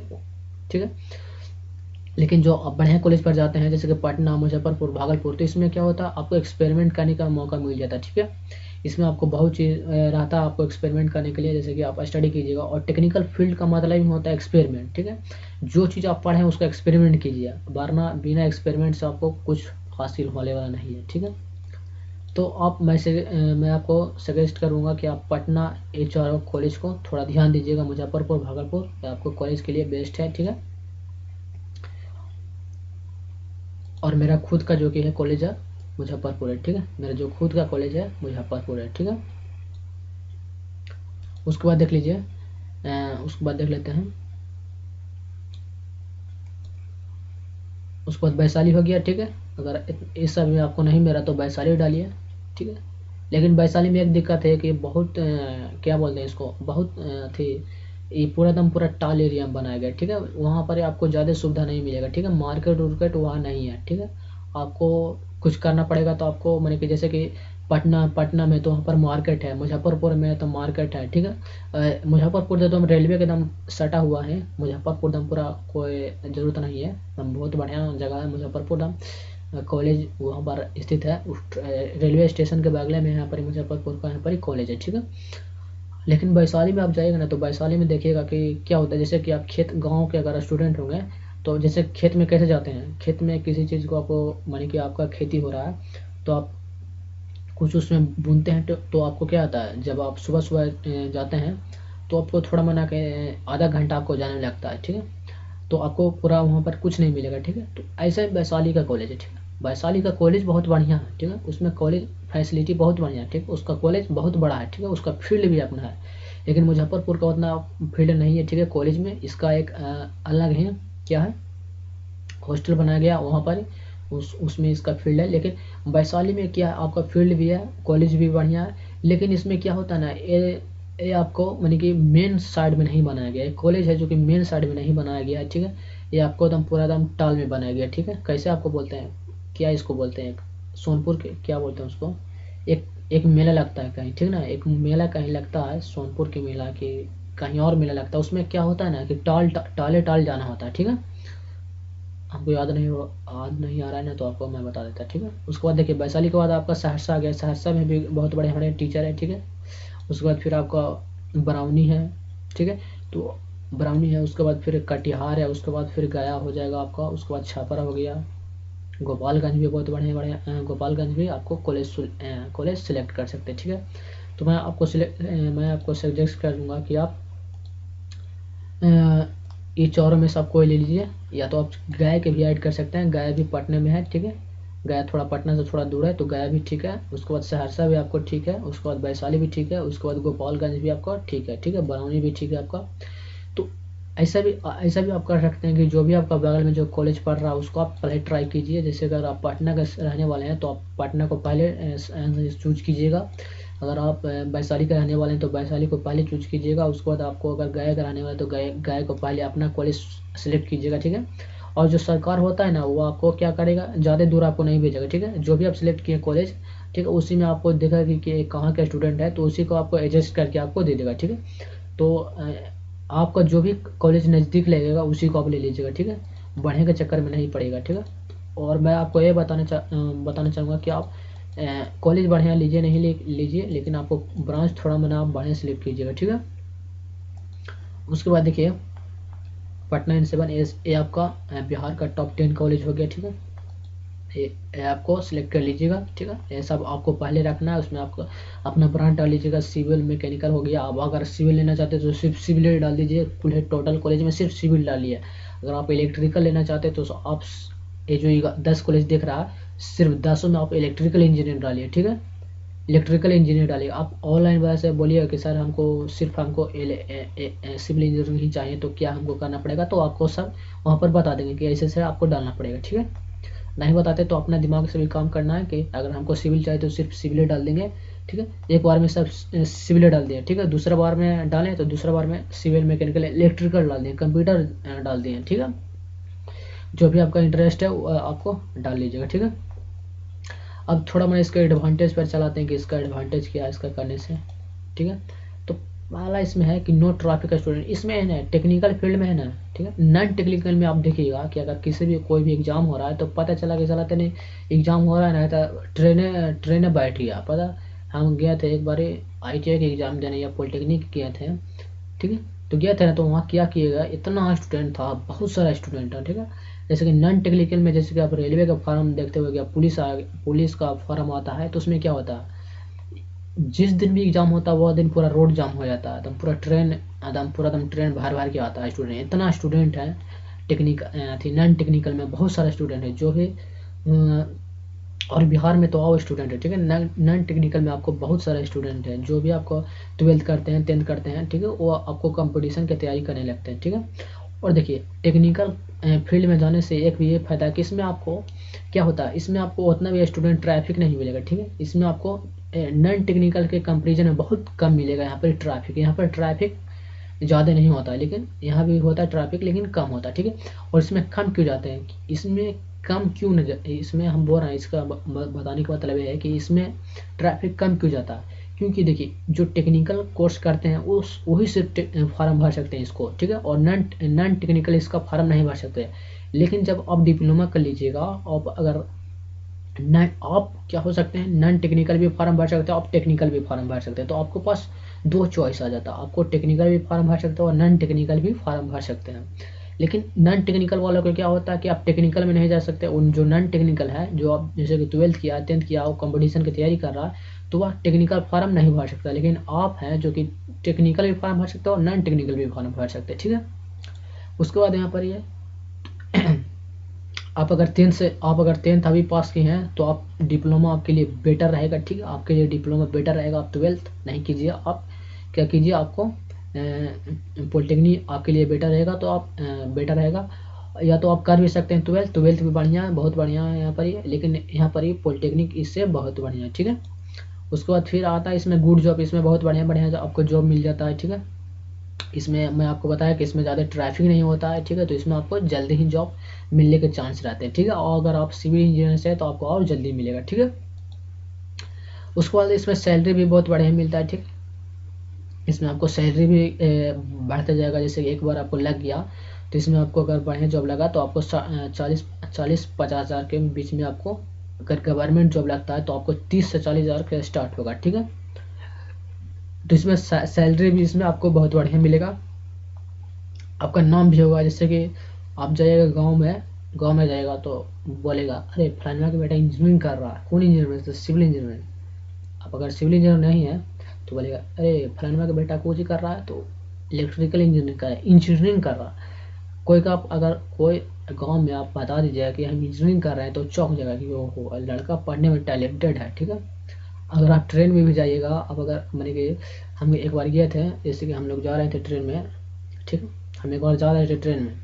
ठीक है। लेकिन जो आप बढ़िया कॉलेज पर जाते हैं जैसे कि पटना, मुजफ्फरपुर, भागलपुर, तो इसमें क्या होता है, आपको एक्सपेरिमेंट करने का मौका मिल जाता है, ठीक है। इसमें आपको बहुत चीज़ रहता है आपको एक्सपेरिमेंट करने के लिए, जैसे कि आप स्टडी कीजिएगा। और टेक्निकल फील्ड का मतलब ही होता है एक्सपेरिमेंट, ठीक है। जो चीज़ आप पढ़ें उसका एक्सपेरिमेंट कीजिए, वरना बिना एक्सपेरिमेंट से आपको कुछ हासिल होने वाला नहीं है, ठीक है। तो आप मैं आपको सजेस्ट करूंगा कि आप पटना HR कॉलेज को थोड़ा ध्यान दीजिएगा। मुजफ्फरपुर, भागलपुर आपको कॉलेज के लिए बेस्ट है, ठीक है। और मेरा खुद का जो कि है कॉलेज है मुजफ्फरपुर है, ठीक है। मेरा जो खुद का कॉलेज है मुजफ्फरपुर है, ठीक है। उसके बाद देख लीजिए, उसके बाद देख लेते हैं। उसके बाद वैशाली हो गया, ठीक है। अगर इस सब में आपको नहीं मिला तो वैशाली डालिए, ठीक है। लेकिन वैशाली में एक दिक्कत है कि बहुत क्या बोलते हैं इसको, बहुत थी, ये पूरा एकदम पूरा टाल एरिया में बनाया गया, ठीक है। वहाँ पर आपको ज़्यादा सुविधा नहीं मिलेगा, ठीक है। मार्केट उर्केट वहाँ नहीं है, ठीक है। आपको कुछ करना पड़ेगा तो आपको मैंने कि जैसे कि पटना में तो वहाँ पर मार्केट है, मुजफ्फरपुर में तो मार्केट है, ठीक है। मुजफ्फरपुर तो एकदम रेलवे के एकदम सटा हुआ है, मुजफ्फरपुर एकदम पूरा कोई ज़रूरत नहीं है, एकदम बहुत बढ़िया जगह है मुजफ्फरपुर एकदम। कॉलेज वहाँ पर स्थित है, रेलवे स्टेशन के बगल में यहाँ पर मुजफ्फरपुर का यहाँ पर ही कॉलेज है, ठीक है। लेकिन वैशाली में आप जाइएगा ना तो वैशाली में देखिएगा कि क्या होता है, जैसे कि आप खेत गांव के अगर स्टूडेंट होंगे तो जैसे खेत में कैसे जाते हैं, खेत में किसी चीज़ को आपको मानी कि आपका खेती हो रहा है तो आप कुछ उसमें बुनते हैं, तो आपको क्या आता है, जब आप सुबह सुबह जाते हैं तो आपको थोड़ा मना के आधा घंटा आपको जाने में लगता है, ठीक है। तो आपको पूरा वहाँ पर कुछ नहीं मिलेगा, ठीक है। तो ऐसे वैशाली का कॉलेज है, ठीक है। वैशाली का कॉलेज बहुत बढ़िया है, ठीक है। उसमें कॉलेज फैसिलिटी बहुत बढ़िया है, ठीक है। उसका कॉलेज बहुत बड़ा है, ठीक है। उसका फील्ड भी अपना है। लेकिन मुजफ्फरपुर का उतना फील्ड नहीं है, ठीक है। कॉलेज में इसका एक अलग है, क्या है, हॉस्टल बनाया गया वहाँ पर, उसमें इसका फील्ड है। लेकिन वैशाली में क्या है, आपका फील्ड भी है, कॉलेज भी बढ़िया है। लेकिन इसमें क्या होता है ना, ये आपको मानी कि मेन साइड में नहीं बनाया गया है, कॉलेज है जो कि मेन साइड में नहीं बनाया गया है, ठीक है। ये आपको एकदम पूरा एकदम टाल में बनाया गया है, ठीक है। कैसे आपको बोलते हैं, क्या इसको बोलते हैं, सोनपुर के क्या बोलते हैं उसको, एक एक मेला लगता है कहीं, ठीक ना, एक मेला कहीं लगता है सोनपुर के मेला के कहीं और मेला लगता है। उसमें क्या होता है ना कि टाल जाना होता है, ठीक है। हमको याद नहीं आ रहा है ना, तो आपको मैं बता देता, ठीक है। उसके बाद देखिए वैशाली के बाद आपका सहरसा आ गया, सहरसा में भी बहुत बड़े हमारे टीचर है, ठीक है। उसके बाद फिर आपका बरौनी है, ठीक है। तो बरौनी है, उसके बाद फिर कटिहार है, उसके बाद फिर गया हो जाएगा आपका, उसके बाद छापरा हो गया, गोपालगंज भी बहुत बढ़िया बढ़िया, गोपालगंज भी आपको कॉलेज सिलेक्ट कर सकते हैं, ठीक है। तो मैं आपको सजेस्ट कर दूंगा कि आप ये चारों में से आप कोई ले लीजिए, या तो आप गया के भी ऐड कर सकते हैं, गया भी पटना में है, ठीक है। गया थोड़ा पटना से थोड़ा दूर है तो गया भी ठीक है। उसके बाद सहरसा भी आपको ठीक है, उसके बाद वैशाली भी ठीक है, उसके बाद गोपालगंज भी आपका ठीक है, ठीक है। बरौनी भी ठीक है आपका। तो ऐसा भी आप कर सकते हैं कि जो भी आपका बगल में जो कॉलेज पढ़ रहा है उसको आप पहले ट्राई कीजिए। जैसे अगर आप पटना के रहने वाले हैं तो आप पटना को पहले चूज कीजिएगा। अगर आप वैशाली के रहने वाले हैं तो वैशाली को पहले चूज कीजिएगा। उसके बाद आपको अगर गया का रहने वाले तो गया को पहले अपना कॉलेज सेलेक्ट कीजिएगा, ठीक है। और जो सरकार होता है ना वो आपको क्या करेगा, ज़्यादा दूर आपको नहीं भेजेगा, ठीक है। जो भी आप सिलेक्ट किए कॉलेज, ठीक है, उसी में आपको देखेगा कि कहाँ का स्टूडेंट है तो उसी को आपको एडजस्ट करके आपको दे देगा, ठीक है। तो आपका जो भी कॉलेज नज़दीक लगेगा उसी को आप ले लीजिएगा, ठीक है। बढ़ने के चक्कर में नहीं पड़ेगा, ठीक है। और मैं आपको ये बताना चाहूँगा कि आप कॉलेज बढ़िया लीजिए नहीं लीजिए, लेकिन आपको ब्रांच थोड़ा मना आप बढ़िया सिलेक्ट कीजिएगा, ठीक है। उसके बाद देखिए पटना N7 ये आपका बिहार का टॉप 10 कॉलेज हो गया, ठीक है। ये आपको सिलेक्ट कर लीजिएगा, ठीक है। ये सब आपको पहले रखना है, उसमें आपको अपना ब्रांच डाल लीजिएगा। सिविल मैकेनिकल हो गया, अब अगर सिविल लेना चाहते हैं तो सिर्फ सिविल डाल दीजिए, पूरे टोटल कॉलेज में सिर्फ सिविल डालिए। अगर आप इलेक्ट्रिकल लेना चाहते हैं तो आप ये जो 10 कॉलेज दिख रहा है सिर्फ 10 में आप इलेक्ट्रिकल इंजीनियर डालिए, ठीक है। इलेक्ट्रिकल इंजीनियर डालिए। आप ऑनलाइन वजह से बोलिए कि सर हमको सिविल इंजीनियरिंग ही चाहिए, तो क्या हमको करना पड़ेगा, तो आपको सब वहाँ पर बता देंगे कि ऐसे आपको डालना पड़ेगा, ठीक है। नहीं बताते तो अपना दिमाग से भी काम करना है कि अगर हमको सिविल चाहिए तो सिर्फ सिविल डाल देंगे, ठीक है। एक बार में सब सिविल डाल दिए, ठीक है। दूसरा बार में डालें तो दूसरा बार में सिविल मैकेनिकल इलेक्ट्रिकल डाल दिए, कंप्यूटर डाल दिए, ठीक है। जो भी आपका इंटरेस्ट है वो आपको डाल लीजिएगा, ठीक है। अब थोड़ा मैं इसके एडवांटेज पर चलाते हैं कि इसका एडवांटेज क्या है इसका करने से, ठीक है। तो पहला इसमें है कि नो ट्रैफिक स्टूडेंट, इसमें है ना टेक्निकल फील्ड में है ना, ठीक है। नॉन टेक्निकल में आप देखिएगा कि अगर किसी भी कोई भी एग्जाम हो रहा है तो पता चला कि चलाते नहीं एग्जाम हो रहा है ना, तो ट्रेने बैठ गया। पता हम गए थे एक बार ITI के एग्जाम देने या पॉलिटेक्निक किए थे, ठीक है। तो गया था ना, तो वहाँ क्या किएगा, इतना स्टूडेंट था, बहुत सारा स्टूडेंट था, ठीक है। जैसे कि नॉन टेक्निकल में जैसे कि आप रेलवे का फॉर्म देखते हुए गया, पुलिस का फॉर्म आता है, तो उसमें क्या होता है, जिस दिन भी एग्जाम होता है वह दिन पूरा रोड जाम हो जाता है, एकदम पूरा ट्रेन भर के आता है स्टूडेंट, इतना स्टूडेंट है। नॉन टेक्निकल में बहुत सारा स्टूडेंट है जो भी और बिहार में तो और स्टूडेंट है, ठीक है। नॉन टेक्निकल में आपको बहुत सारे स्टूडेंट हैं जो भी आपको 12th करते हैं 10th करते हैं, ठीक है। वो आपको कंपटीशन की तैयारी करने लगते हैं, ठीक है। और देखिए टेक्निकल फील्ड में जाने से एक भी ये फायदा है कि इसमें आपको क्या होता है, इसमें आपको उतना भी स्टूडेंट ट्रैफिक नहीं मिलेगा, ठीक है। इसमें आपको नॉन टेक्निकल के कंपेरिजन में बहुत कम मिलेगा यहाँ पर ट्रैफिक ज़्यादा नहीं होता है, लेकिन यहाँ भी होता है ट्रैफिक लेकिन कम होता है, ठीक है। और इसमें कम क्यों जाते हैं, इसमें कम क्यों न इसमें हम बोल रहे हैं, इसका बताने का मतलब ये है कि इसमें ट्रैफिक कम क्यों जाता है, क्योंकि देखिए जो टेक्निकल कोर्स करते हैं उस वही सिर्फ फॉर्म भर सकते हैं इसको, ठीक है। और नॉन टेक्निकल इसका फॉर्म नहीं भर सकते। लेकिन जब आप डिप्लोमा कर लीजिएगा, आप अगर आप क्या हो सकते हैं, नॉन टेक्निकल भी फॉर्म भर सकते हैं, आप टेक्निकल भी फॉर्म भर सकते हैं। तो आपको पास 2 चॉइस आ जाता है, आपको टेक्निकल भी फॉर्म भर सकते हो और नॉन टेक्निकल भी फॉर्म भर सकते हैं। लेकिन नॉन टेक्निकल वालों को क्या होता है कि आप टेक्निकल में नहीं जा सकते। उन जो नॉन टेक्निकल है, जो आप जैसे कि 12th किया 10th किया, वो कंपटीशन की तैयारी कर रहा है, तो वह टेक्निकल फॉर्म नहीं भर सकता। लेकिन आप हैं जो कि टेक्निकल भी फॉर्म भर सकते हो और नॉन टेक्निकल भी फॉर्म भर सकते हैं, ठीक है। उसके बाद यहाँ पर ये आप अगर 10th अभी पास किए हैं तो आप डिप्लोमा आपके लिए बेटर रहेगा, ठीक है। आपके लिए डिप्लोमा बेटर रहेगा, आप 12th नहीं कीजिए, आप क्या कीजिए, आपको पॉलिटेक्निक आपके लिए बेटर रहेगा, तो आप बेटर रहेगा। या तो आप कर भी सकते हैं 12th भी बढ़िया है, बहुत बढ़िया है यहाँ पर ही, लेकिन यहाँ पर ही पॉलिटेक्निक इससे बहुत बढ़िया है, ठीक है। उसके बाद फिर आता है इसमें गुड जॉब, इसमें बहुत बढ़िया आपको जॉब मिल जाता है, ठीक है। इसमें मैं आपको बताया कि इसमें ज़्यादा ट्रैफिक नहीं होता है, ठीक है। तो इसमें आपको जल्दी ही जॉब मिलने के चांस रहते हैं, ठीक है। और अगर आप सिविल इंजीनियर से है तो आपको और जल्दी मिलेगा, ठीक है। उसके बाद इसमें सैलरी भी बहुत बढ़िया मिलता है, ठीक। इसमें आपको सैलरी भी बढ़ता जाएगा। जैसे एक बार आपको लग गया तो इसमें आपको अगर बढ़िया जॉब लगा तो आपको 40-50 हज़ार के बीच में आपको, अगर गवर्नमेंट जॉब लगता है तो आपको 30 से 40 हज़ार का स्टार्ट होगा, ठीक है। तो इसमें सैलरी भी इसमें आपको बहुत बढ़िया मिलेगा। आपका नाम भी होगा, जैसे कि आप जाइएगा गांव में जाएगा तो बोलेगा अरे फलाना का बेटा इंजीनियरिंग कर रहा है, कौन इंजीनियर, तो सिविल इंजीनियर। आप अगर सिविल इंजीनियर नहीं है तो बोलेगा अरे फलाना का बेटा कुछ ही कर रहा है, तो इलेक्ट्रिकल इंजीनियरिंग कर रहा है। कोई का अगर कोई गांव में आप बता दीजिएगा कि हम इंजीनियरिंग कर रहे हैं तो चौंक जाएगा कि ओहो लड़का पढ़ने में टैलेंटेड है, ठीक है। अगर आप ट्रेन में भी जाइएगा, आप अगर मैंने कि हम एक बार गए थे, जैसे कि हम लोग जा रहे थे ट्रेन में, ठीक है। हम एक बार जा रहे थे ट्रेन में,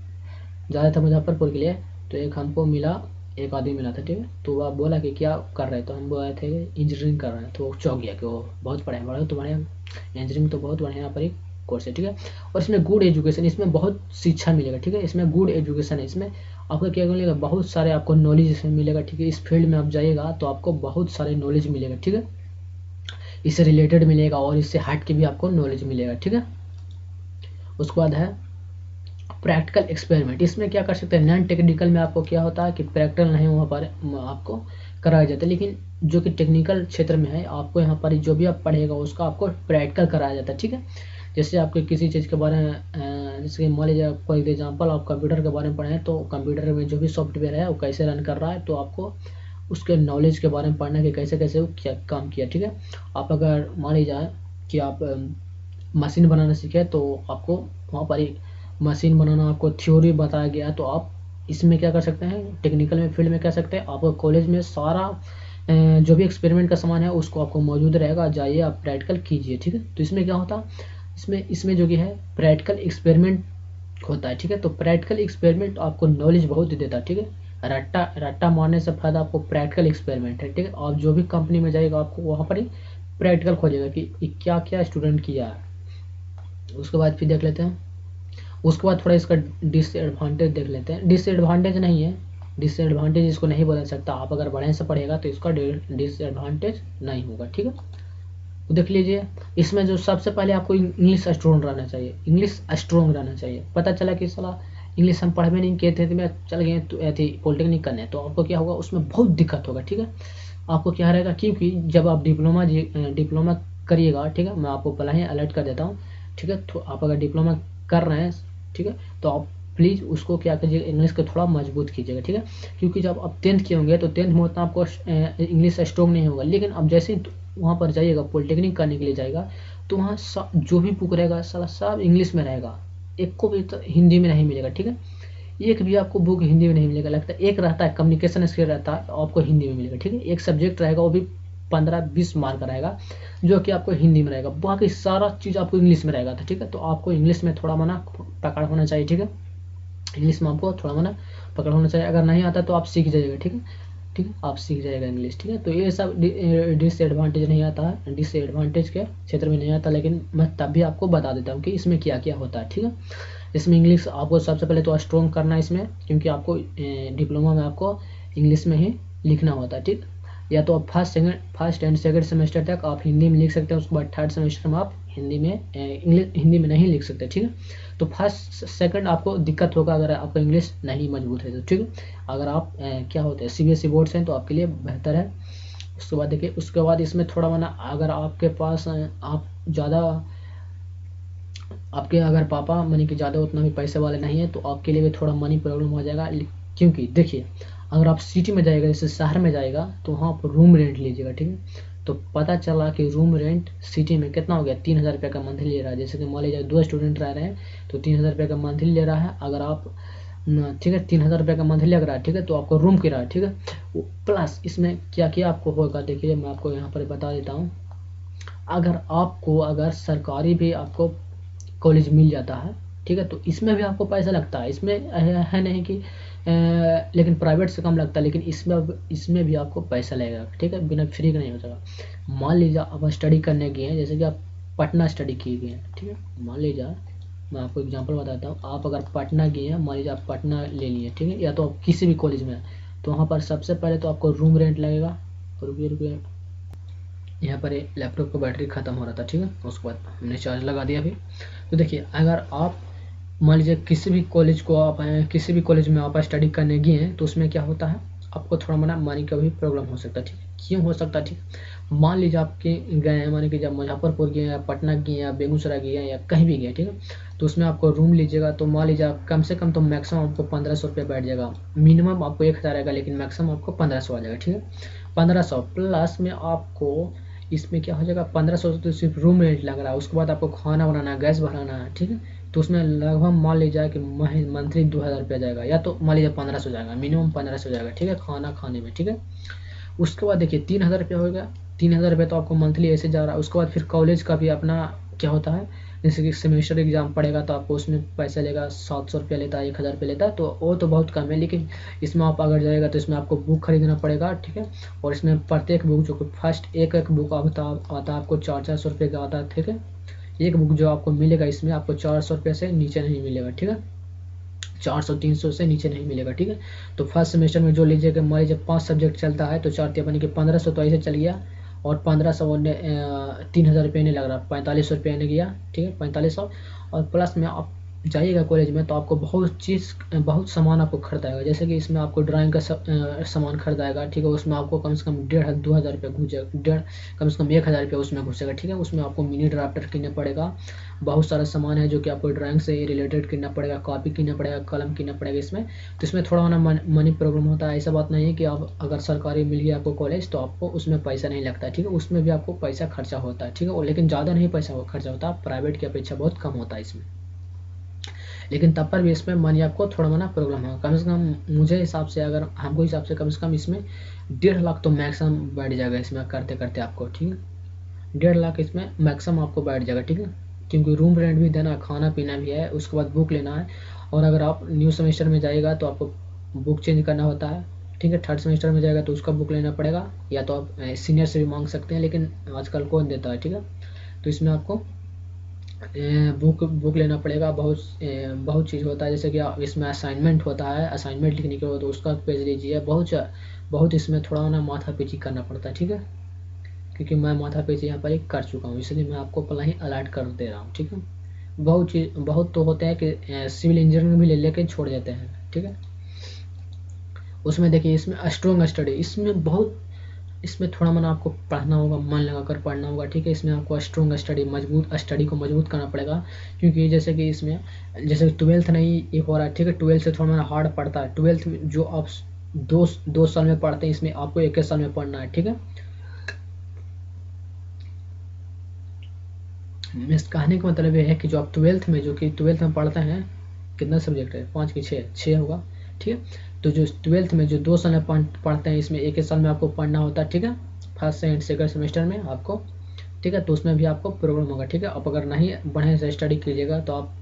जा रहे थे मुजफ्फरपुर के लिए, तो एक आदमी मिला था, ठीक है। तो वह बोला कि क्या कर रहे, तो हम बोले थे इंजीनियरिंग कर रहे हैं। तो वो चौंक गया कि वो बहुत बड़ा तो बढ़िया इंजीनियरिंग तो बहुत बढ़िया यहाँ पर एक कोर्स है, ठीक है। और इसमें गुड एजुकेशन, इसमें बहुत शिक्षा मिलेगा, ठीक है। इसमें गुड एजुकेशन है, इसमें आपको क्या मिलेगा, बहुत सारे आपको नॉलेज इसमें मिलेगा, ठीक है। इस फील्ड में आप जाइएगा तो आपको बहुत सारे नॉलेज मिलेगा, ठीक है। इससे रिलेटेड मिलेगा और इससे हट के भी आपको नॉलेज मिलेगा, ठीक है। उसके बाद है प्रैक्टिकल एक्सपेरिमेंट, इसमें क्या कर सकते हैं, नॉन टेक्निकल में आपको क्या होता है कि प्रैक्टिकल नहीं वहाँ पर आपको कराया जाता है, लेकिन जो कि टेक्निकल क्षेत्र में है आपको यहाँ पर जो भी आप पढ़ेगा उसका आपको प्रैक्टिकल कराया जाता है, ठीक है। जैसे आपको किसी चीज़ के बारे में जैसे मान लीजिए फॉर एग्जाम्पल आप कंप्यूटर के बारे में पढ़े हैं, तो कंप्यूटर में जो भी सॉफ्टवेयर है वो कैसे रन कर रहा है, तो आपको उसके नॉलेज के बारे में पढ़ना कि कैसे कैसे वो क्या काम किया, ठीक है। आप अगर मान लीजिए कि आप मशीन बनाना सीखे, तो आपको वहाँ पर एक मशीन बनाना आपको थ्योरी बताया गया है, तो आप इसमें क्या कर सकते हैं, टेक्निकल में फील्ड में कह सकते हैं, आपको कॉलेज में सारा जो भी एक्सपेरिमेंट का सामान है उसको आपको मौजूद रहेगा, जाइए आप प्रैक्टिकल कीजिए, ठीक है। तो इसमें क्या होता, इसमें जो कि है प्रैक्टिकल एक्सपेरिमेंट होता है, ठीक है। तो प्रैक्टिकल एक्सपेरिमेंट आपको नॉलेज बहुत देता है, ठीक है। रट्टा मारने से फायदा आपको प्रैक्टिकल एक्सपेरिमेंट है, ठीक है। आप जो भी कंपनी में जाएगा आपको वहाँ पर ही प्रैक्टिकल खोजेगा कि क्या क्या स्टूडेंट किया है। उसके बाद फिर देख लेते हैं, उसके बाद थोड़ा इसका डिसएडवांटेज देख लेते हैं। डिसएडवांटेज नहीं है, डिसएडवांटेज इसको नहीं बोल सकता, आप अगर बढ़िया से पढ़ेगा तो इसका डिसएडवांटेज नहीं होगा, ठीक है। तो देख लीजिए, इसमें जो सबसे पहले आपको इंग्लिश स्ट्रॉन्ग रहना चाहिए, इंग्लिश स्ट्रॉन्ग रहना चाहिए। पता चला कि साला इंग्लिश हम पढ़ में नहीं किए थे, तो मैं चल गए तो थी पॉलिटेक्निक करने, तो आपको क्या होगा, उसमें बहुत दिक्कत होगा, ठीक है। आपको क्या रहेगा, क्योंकि जब आप डिप्लोमा करिएगा, ठीक है, मैं आपको पहले ही अलर्ट कर देता हूँ, ठीक है। तो आप अगर डिप्लोमा कर रहे हैं, ठीक है, तो आप प्लीज़ उसको क्या कीजिएगा, इंग्लिश को थोड़ा मजबूत कीजिएगा, ठीक है। क्योंकि जब आप 10th किए होंगे तो 10th में उतना आपको इंग्लिश स्ट्रॉन्ग नहीं होगा, लेकिन अब जैसे ही वहाँ पर जाइएगा पॉलिटेक्निक करने के लिए जाएगा, तो वहाँ जो भी बुक रहेगा सारा सब इंग्लिश में रहेगा, एक को भी तो हिंदी में नहीं मिलेगा, ठीक है। एक भी आपको बुक हिंदी में नहीं मिलेगा, लगता है एक रहता है कम्युनिकेशन स्किल रहता है, आपको हिंदी में मिलेगा, ठीक है। एक सब्जेक्ट रहेगा वो भी 15-20 मार्क का रहेगा, जो कि आपको हिंदी में रहेगा, बाकी सारा चीज़ आपको इंग्लिश में रहेगा, ठीक है। तो आपको इंग्लिश में थोड़ा मना पकड़ होना चाहिए, ठीक है। इंग्लिश में आपको थोड़ा मना पकड़ होना चाहिए, अगर नहीं आता तो आप सीख जाइएगा, ठीक है, ठीक है, आप सीख जाएगा इंग्लिश, ठीक है। तो ये सब डिसएडवांटेज नहीं आता है, डिसएडवांटेज के क्षेत्र में नहीं आता, लेकिन मैं तब भी आपको बता देता हूँ कि इसमें क्या क्या होता है, ठीक है। इसमें इंग्लिश आपको सबसे पहले तो स्ट्रॉन्ग करना है इसमें, क्योंकि आपको डिप्लोमा में आपको इंग्लिश में ही लिखना होता है, ठीक। या तो आप फर्स्ट एंड सेकंड सेमेस्टर तक आप हिंदी में लिख सकते हैं, उसके बाद थर्ड सेमेस्टर में आप हिंदी में नहीं लिख सकते, ठीक है। तो फर्स्ट सेकंड आपको दिक्कत होगा अगर आपका इंग्लिश नहीं मजबूत है, तो ठीक है। अगर आप क्या होते हैं CBSE बोर्ड से हैं तो आपके लिए बेहतर है। उसके बाद देखिए, उसके बाद इसमें थोड़ा माना अगर आपके पास आप ज़्यादा आपके अगर पापा मनी के ज़्यादा उतना भी पैसे वाले नहीं है, तो आपके लिए भी थोड़ा मनी प्रॉब्लम हो जाएगा, क्योंकि देखिए अगर आप सिटी में जाएगा, जैसे शहर में जाएगा, तो वहाँ पर रूम रेंट लीजिएगा, ठीक है। तो पता चला कि रूम रेंट सिटी में कितना हो गया, 3000 रुपये का मंथली ले रहा है। जैसे कि मान लीजिए 2 स्टूडेंट रह रहे हैं तो 3000 रुपये का मंथली ले रहा है। अगर आप ठीक है 3000 रुपये का मंथली लग रहा है, ठीक है, तो आपको रूम किराया, ठीक है, प्लस इसमें क्या क्या आपको होगा, देखिए मैं आपको यहाँ पर बता देता हूँ। अगर सरकारी भी आपको कॉलेज मिल जाता है, ठीक है, तो इसमें भी आपको पैसा लगता है, इसमें है नहीं कि लेकिन प्राइवेट से कम लगता है, लेकिन इसमें भी आपको पैसा लगेगा, ठीक है, बिना फ्री का नहीं हो जाएगा। मान लीजिए आप स्टडी करने गए हैं, जैसे कि आप पटना स्टडी किए गए हैं, ठीक है, मान लीजिए मैं आपको एग्जांपल बताता हूँ, आप अगर पटना गए हैं, मान लीजिए आप पटना ले लिए, ठीक है, या तो आप किसी भी कॉलेज में, तो वहाँ पर सबसे पहले तो आपको रूम रेंट लगेगा, रुपये यहाँ पर लैपटॉप का बैटरी ख़त्म हो रहा था, ठीक है, उसके बाद हमने चार्ज लगा दिया अभी। तो देखिए अगर आप मान लीजिए किसी भी कॉलेज में आप स्टडी करने गए हैं, तो उसमें क्या होता है, आपको थोड़ा मोड़ा मनी का भी प्रॉब्लम हो सकता है, ठीक है। क्यों हो सकता है, ठीक है, मान लीजिए आपके गए हैं, मान कि जब मुजफ्फरपुर गए या पटना गए या बेगूसराय गए या कहीं भी गए, ठीक है, तो उसमें आपको रूम लीजिएगा, तो मान लीजिए आप कम से कम तो मैक्सिमम आपको 1500 रुपये बैठ जाएगा, मिनिमम आपको 1000 आएगा, लेकिन मैक्सिमम आपको 1500 आ जाएगा, ठीक है। 1500 प्लस में आपको इसमें क्या हो जाएगा, 1500 तो सिर्फ रूम रेंट लग रहा है, उसके बाद आपको खाना बनाना, गैस भराना है, ठीक है, तो उसमें लगभग मान लीजिए कि मंथली 2000 रुपया जाएगा, या तो मान लीजिए 1500 जाएगा, मिनिमम 1500 जाएगा, ठीक है, खाना खाने में, ठीक है। उसके बाद देखिए 3000 रुपया हो गया, 3000 रुपये तो आपको मंथली ऐसे जा रहा है। उसके बाद फिर कॉलेज का भी अपना क्या होता है, जैसे कि सेमेस्टर एग्जाम पड़ेगा तो आपको उसमें पैसा लेगा, 700 रुपया लेता है, 1000 रुपये लेता है, तो वो तो बहुत कम है, लेकिन इसमें आप अगर जाएगा तो इसमें आपको बुक खरीदना पड़ेगा, ठीक है, और इसमें प्रत्येक बुक जो फर्स्ट एक बुक आता है आपको 400 रुपये का आता है, ठीक है। एक बुक जो आपको मिलेगा इसमें आपको 400 रुपये से नीचे नहीं मिलेगा, ठीक है, 400-300 से नीचे नहीं मिलेगा, ठीक है। तो फर्स्ट सेमेस्टर में जो लीजिएगा, मान लीजिए 5 सब्जेक्ट चलता है, तो 4 बने कि 1500 तो ऐसे चल गया, और 1500 3000 रुपये नहीं लग रहा, 4500 रुपये ने गया, ठीक है, 4500, और प्लस में आप जाइएगा कॉलेज में तो आपको बहुत सामान आपको खरीदाएगा। जैसे कि इसमें आपको ड्राइंग का सामान खरीदाएगा, ठीक है, उसमें आपको कम से कम 1,500-2,000 रुपये घुसेगा, कम से कम 1,000 रुपये उसमें घुसेगा, ठीक है। उसमें आपको मिनी ड्राफ्टर किनना पड़ेगा, बहुत सारा सामान है जो कि आपको ड्राइंग से रिलेटेड किनना पड़ेगा, कॉपी किनना पड़ेगा, कलम किनना पड़ेगा इसमें। तो इसमें थोड़ा ना मनी प्रॉब्लम होता है। ऐसा बात नहीं है कि आप अगर सरकारी मिल गया आपको कॉलेज तो आपको उसमें पैसा नहीं लगता, ठीक है, उसमें भी आपको पैसा खर्चा होता है, ठीक है, लेकिन ज़्यादा नहीं पैसा खर्चा होता, प्राइवेट की अपेक्षा बहुत कम होता है इसमें। लेकिन तब पर भी इसमें मनी आपको थोड़ा मोना प्रॉब्लम होगा। कम से कम मुझे हिसाब से, अगर हमको हिसाब से कम इसमें 1.5 लाख तो मैक्सिमम बैठ जाएगा इसमें करते करते आपको, ठीक है। 1.5 लाख इसमें मैक्सिमम आपको बैठ जाएगा, ठीक है, क्योंकि रूम रेंट भी देना, खाना पीना भी है, उसके बाद बुक लेना है। और अगर आप न्यू सेमेस्टर में जाइएगा तो आपको बुक चेंज करना होता है, ठीक है। 3rd सेमेस्टर में जाएगा तो उसका बुक लेना पड़ेगा, या तो आप सीनियर से भी मांग सकते हैं, लेकिन आजकल कौन देता है, ठीक है। तो इसमें आपको बुक लेना पड़ेगा। बहुत चीज़ होता है, जैसे कि इसमें असाइनमेंट होता है, असाइनमेंट लिखने के बाद उसका पेज लीजिए। बहुत इसमें थोड़ा ना माथा पीची करना पड़ता है, ठीक है, क्योंकि मैं माथा पीची यहाँ पर कर चुका हूँ, इसलिए मैं आपको पहले ही अलर्ट कर दे रहा हूँ, ठीक है। बहुत तो होते हैं कि सिविल इंजीनियरिंग भी ले लेके छोड़ देते हैं, ठीक है। उसमें देखिए इसमें स्ट्रॉन्ग स्टडी, इसमें थोड़ा मन आपको पढ़ना होगा, मन लगाकर पढ़ना होगा, ठीक है। इसमें आपको स्ट्रॉन्ग स्टडी को मजबूत करना पड़ेगा, क्योंकि जैसे कि इसमें जैसे 12th नहीं ये हो रहा है, ठीक है। 12th से थोड़ा मन हार्ड पड़ता है। 12th में जो आप दो साल में पढ़ते हैं, इसमें आपको 1 साल में पढ़ना है, ठीक है। इस कहने का मतलब ये है कि जो आप 12th में पढ़ते हैं, कितना सब्जेक्ट है, 5 की 6 होगा, ठीक है। तो जो 12th में जो 2 साल में पढ़ते हैं, इसमें 1 साल में आपको पढ़ना होता है, ठीक है, 1st एंड 2nd सेमेस्टर में आपको, ठीक है। तो उसमें भी आपको प्रॉब्लम होगा, ठीक है। आप अगर नहीं बढ़िया से स्टडी कीजिएगा तो आप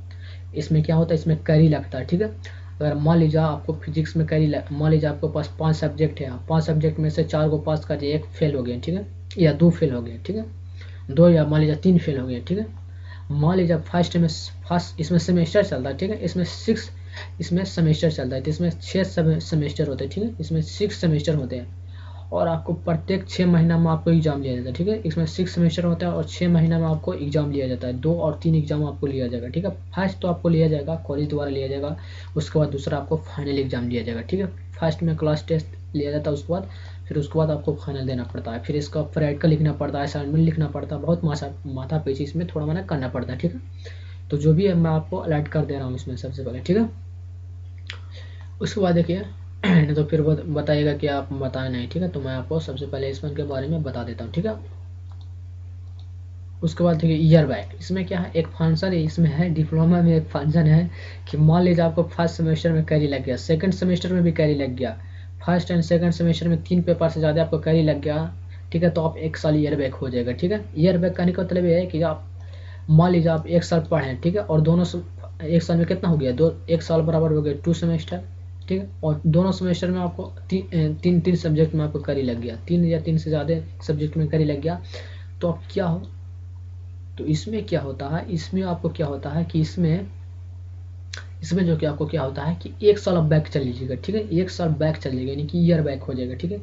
इसमें क्या होता है, इसमें कैरी लगता है, ठीक है। अगर मान लीजिए आपको फिजिक्स में मान लीजिए आपके पास 5 सब्जेक्ट है, 5 सब्जेक्ट में से 4 को पास कर दिए, 1 फेल हो गया, ठीक है, या 2 फेल हो गए, ठीक है, 2 या मान लीजिए 3 फेल हो गए, ठीक है। मान लीजिए फर्स्ट इसमें सेमेस्टर चलता है, ठीक है, इसमें सेमेस्टर चलता है, तो इसमें 6 सेमेस्टर होते हैं, ठीक है, इसमें 6 सेमेस्टर होते हैं, और आपको प्रत्येक 6 महीना में आपको एग्जाम लिया जाता है, ठीक है। इसमें 6 सेमेस्टर होता है और 6 महीना में आपको एग्जाम लिया जाता है, 2 और 3 एग्जाम आपको लिया जाएगा, ठीक है। फर्स्ट तो आपको लिया जाएगा कॉलेज द्वारा लिया जाएगा, उसके बाद दूसरा आपको फाइनल एग्जाम लिया जाएगा, ठीक है। फर्स्ट में क्लास टेस्ट लिया जाता है, उसके बाद आपको फाइनल देना पड़ता है, फिर इसका प्रैक्टिकल लिखना पड़ता है, असाइनमेंट लिखना पड़ता है, बहुत माथा पेची इसमें थोड़ा मना करना पड़ता है, ठीक है। तो जो भी है मैं आपको अलर्ट कर दे रहा हूँ इसमें सबसे पहले, ठीक है। उसके बाद देखिए नहीं तो फिर बताइएगा कि आप बताए नहीं, ठीक है। तो मैं आपको सबसे पहले इसमें के बारे में बता देता हूँ, ठीक है। उसके बाद देखिए ईयर बैक, इसमें क्या है, एक फंक्शन है इसमें है, डिप्लोमा में एक फंक्शन है कि मान लीजिए आपको 1st सेमेस्टर में कैरी लग गया, 2nd सेमेस्टर में भी कैरी लग गया, 1st एंड 2nd सेमेस्टर में 3 पेपर से ज़्यादा आपको कैरी लग गया, ठीक है, तो आप 1 साल ईयर बैक हो जाएगा, ठीक है। ईयर बैक कहने का मतलब ये है कि आप मान लीजिए आप 1 साल पढ़े, ठीक है, और दोनों 1 साल में कितना हो गया, 1 साल बराबर हो गया 2 सेमेस्टर, ठीक है, और दोनों सेमेस्टर में आपको तीन सब्जेक्ट में आपको कैरी लग गया, 3 या 3 से ज़्यादा सब्जेक्ट में कैरी लग गया, तो अब क्या हो, तो इसमें क्या होता है, इसमें आपको क्या होता है कि इसमें जो कि आपको क्या होता है कि 1 साल आप बैक चल लीजिएगा, ठीक है, 1 साल बैक चल जाएगा, यानी कि ईयर बैक हो जाएगा, ठीक है,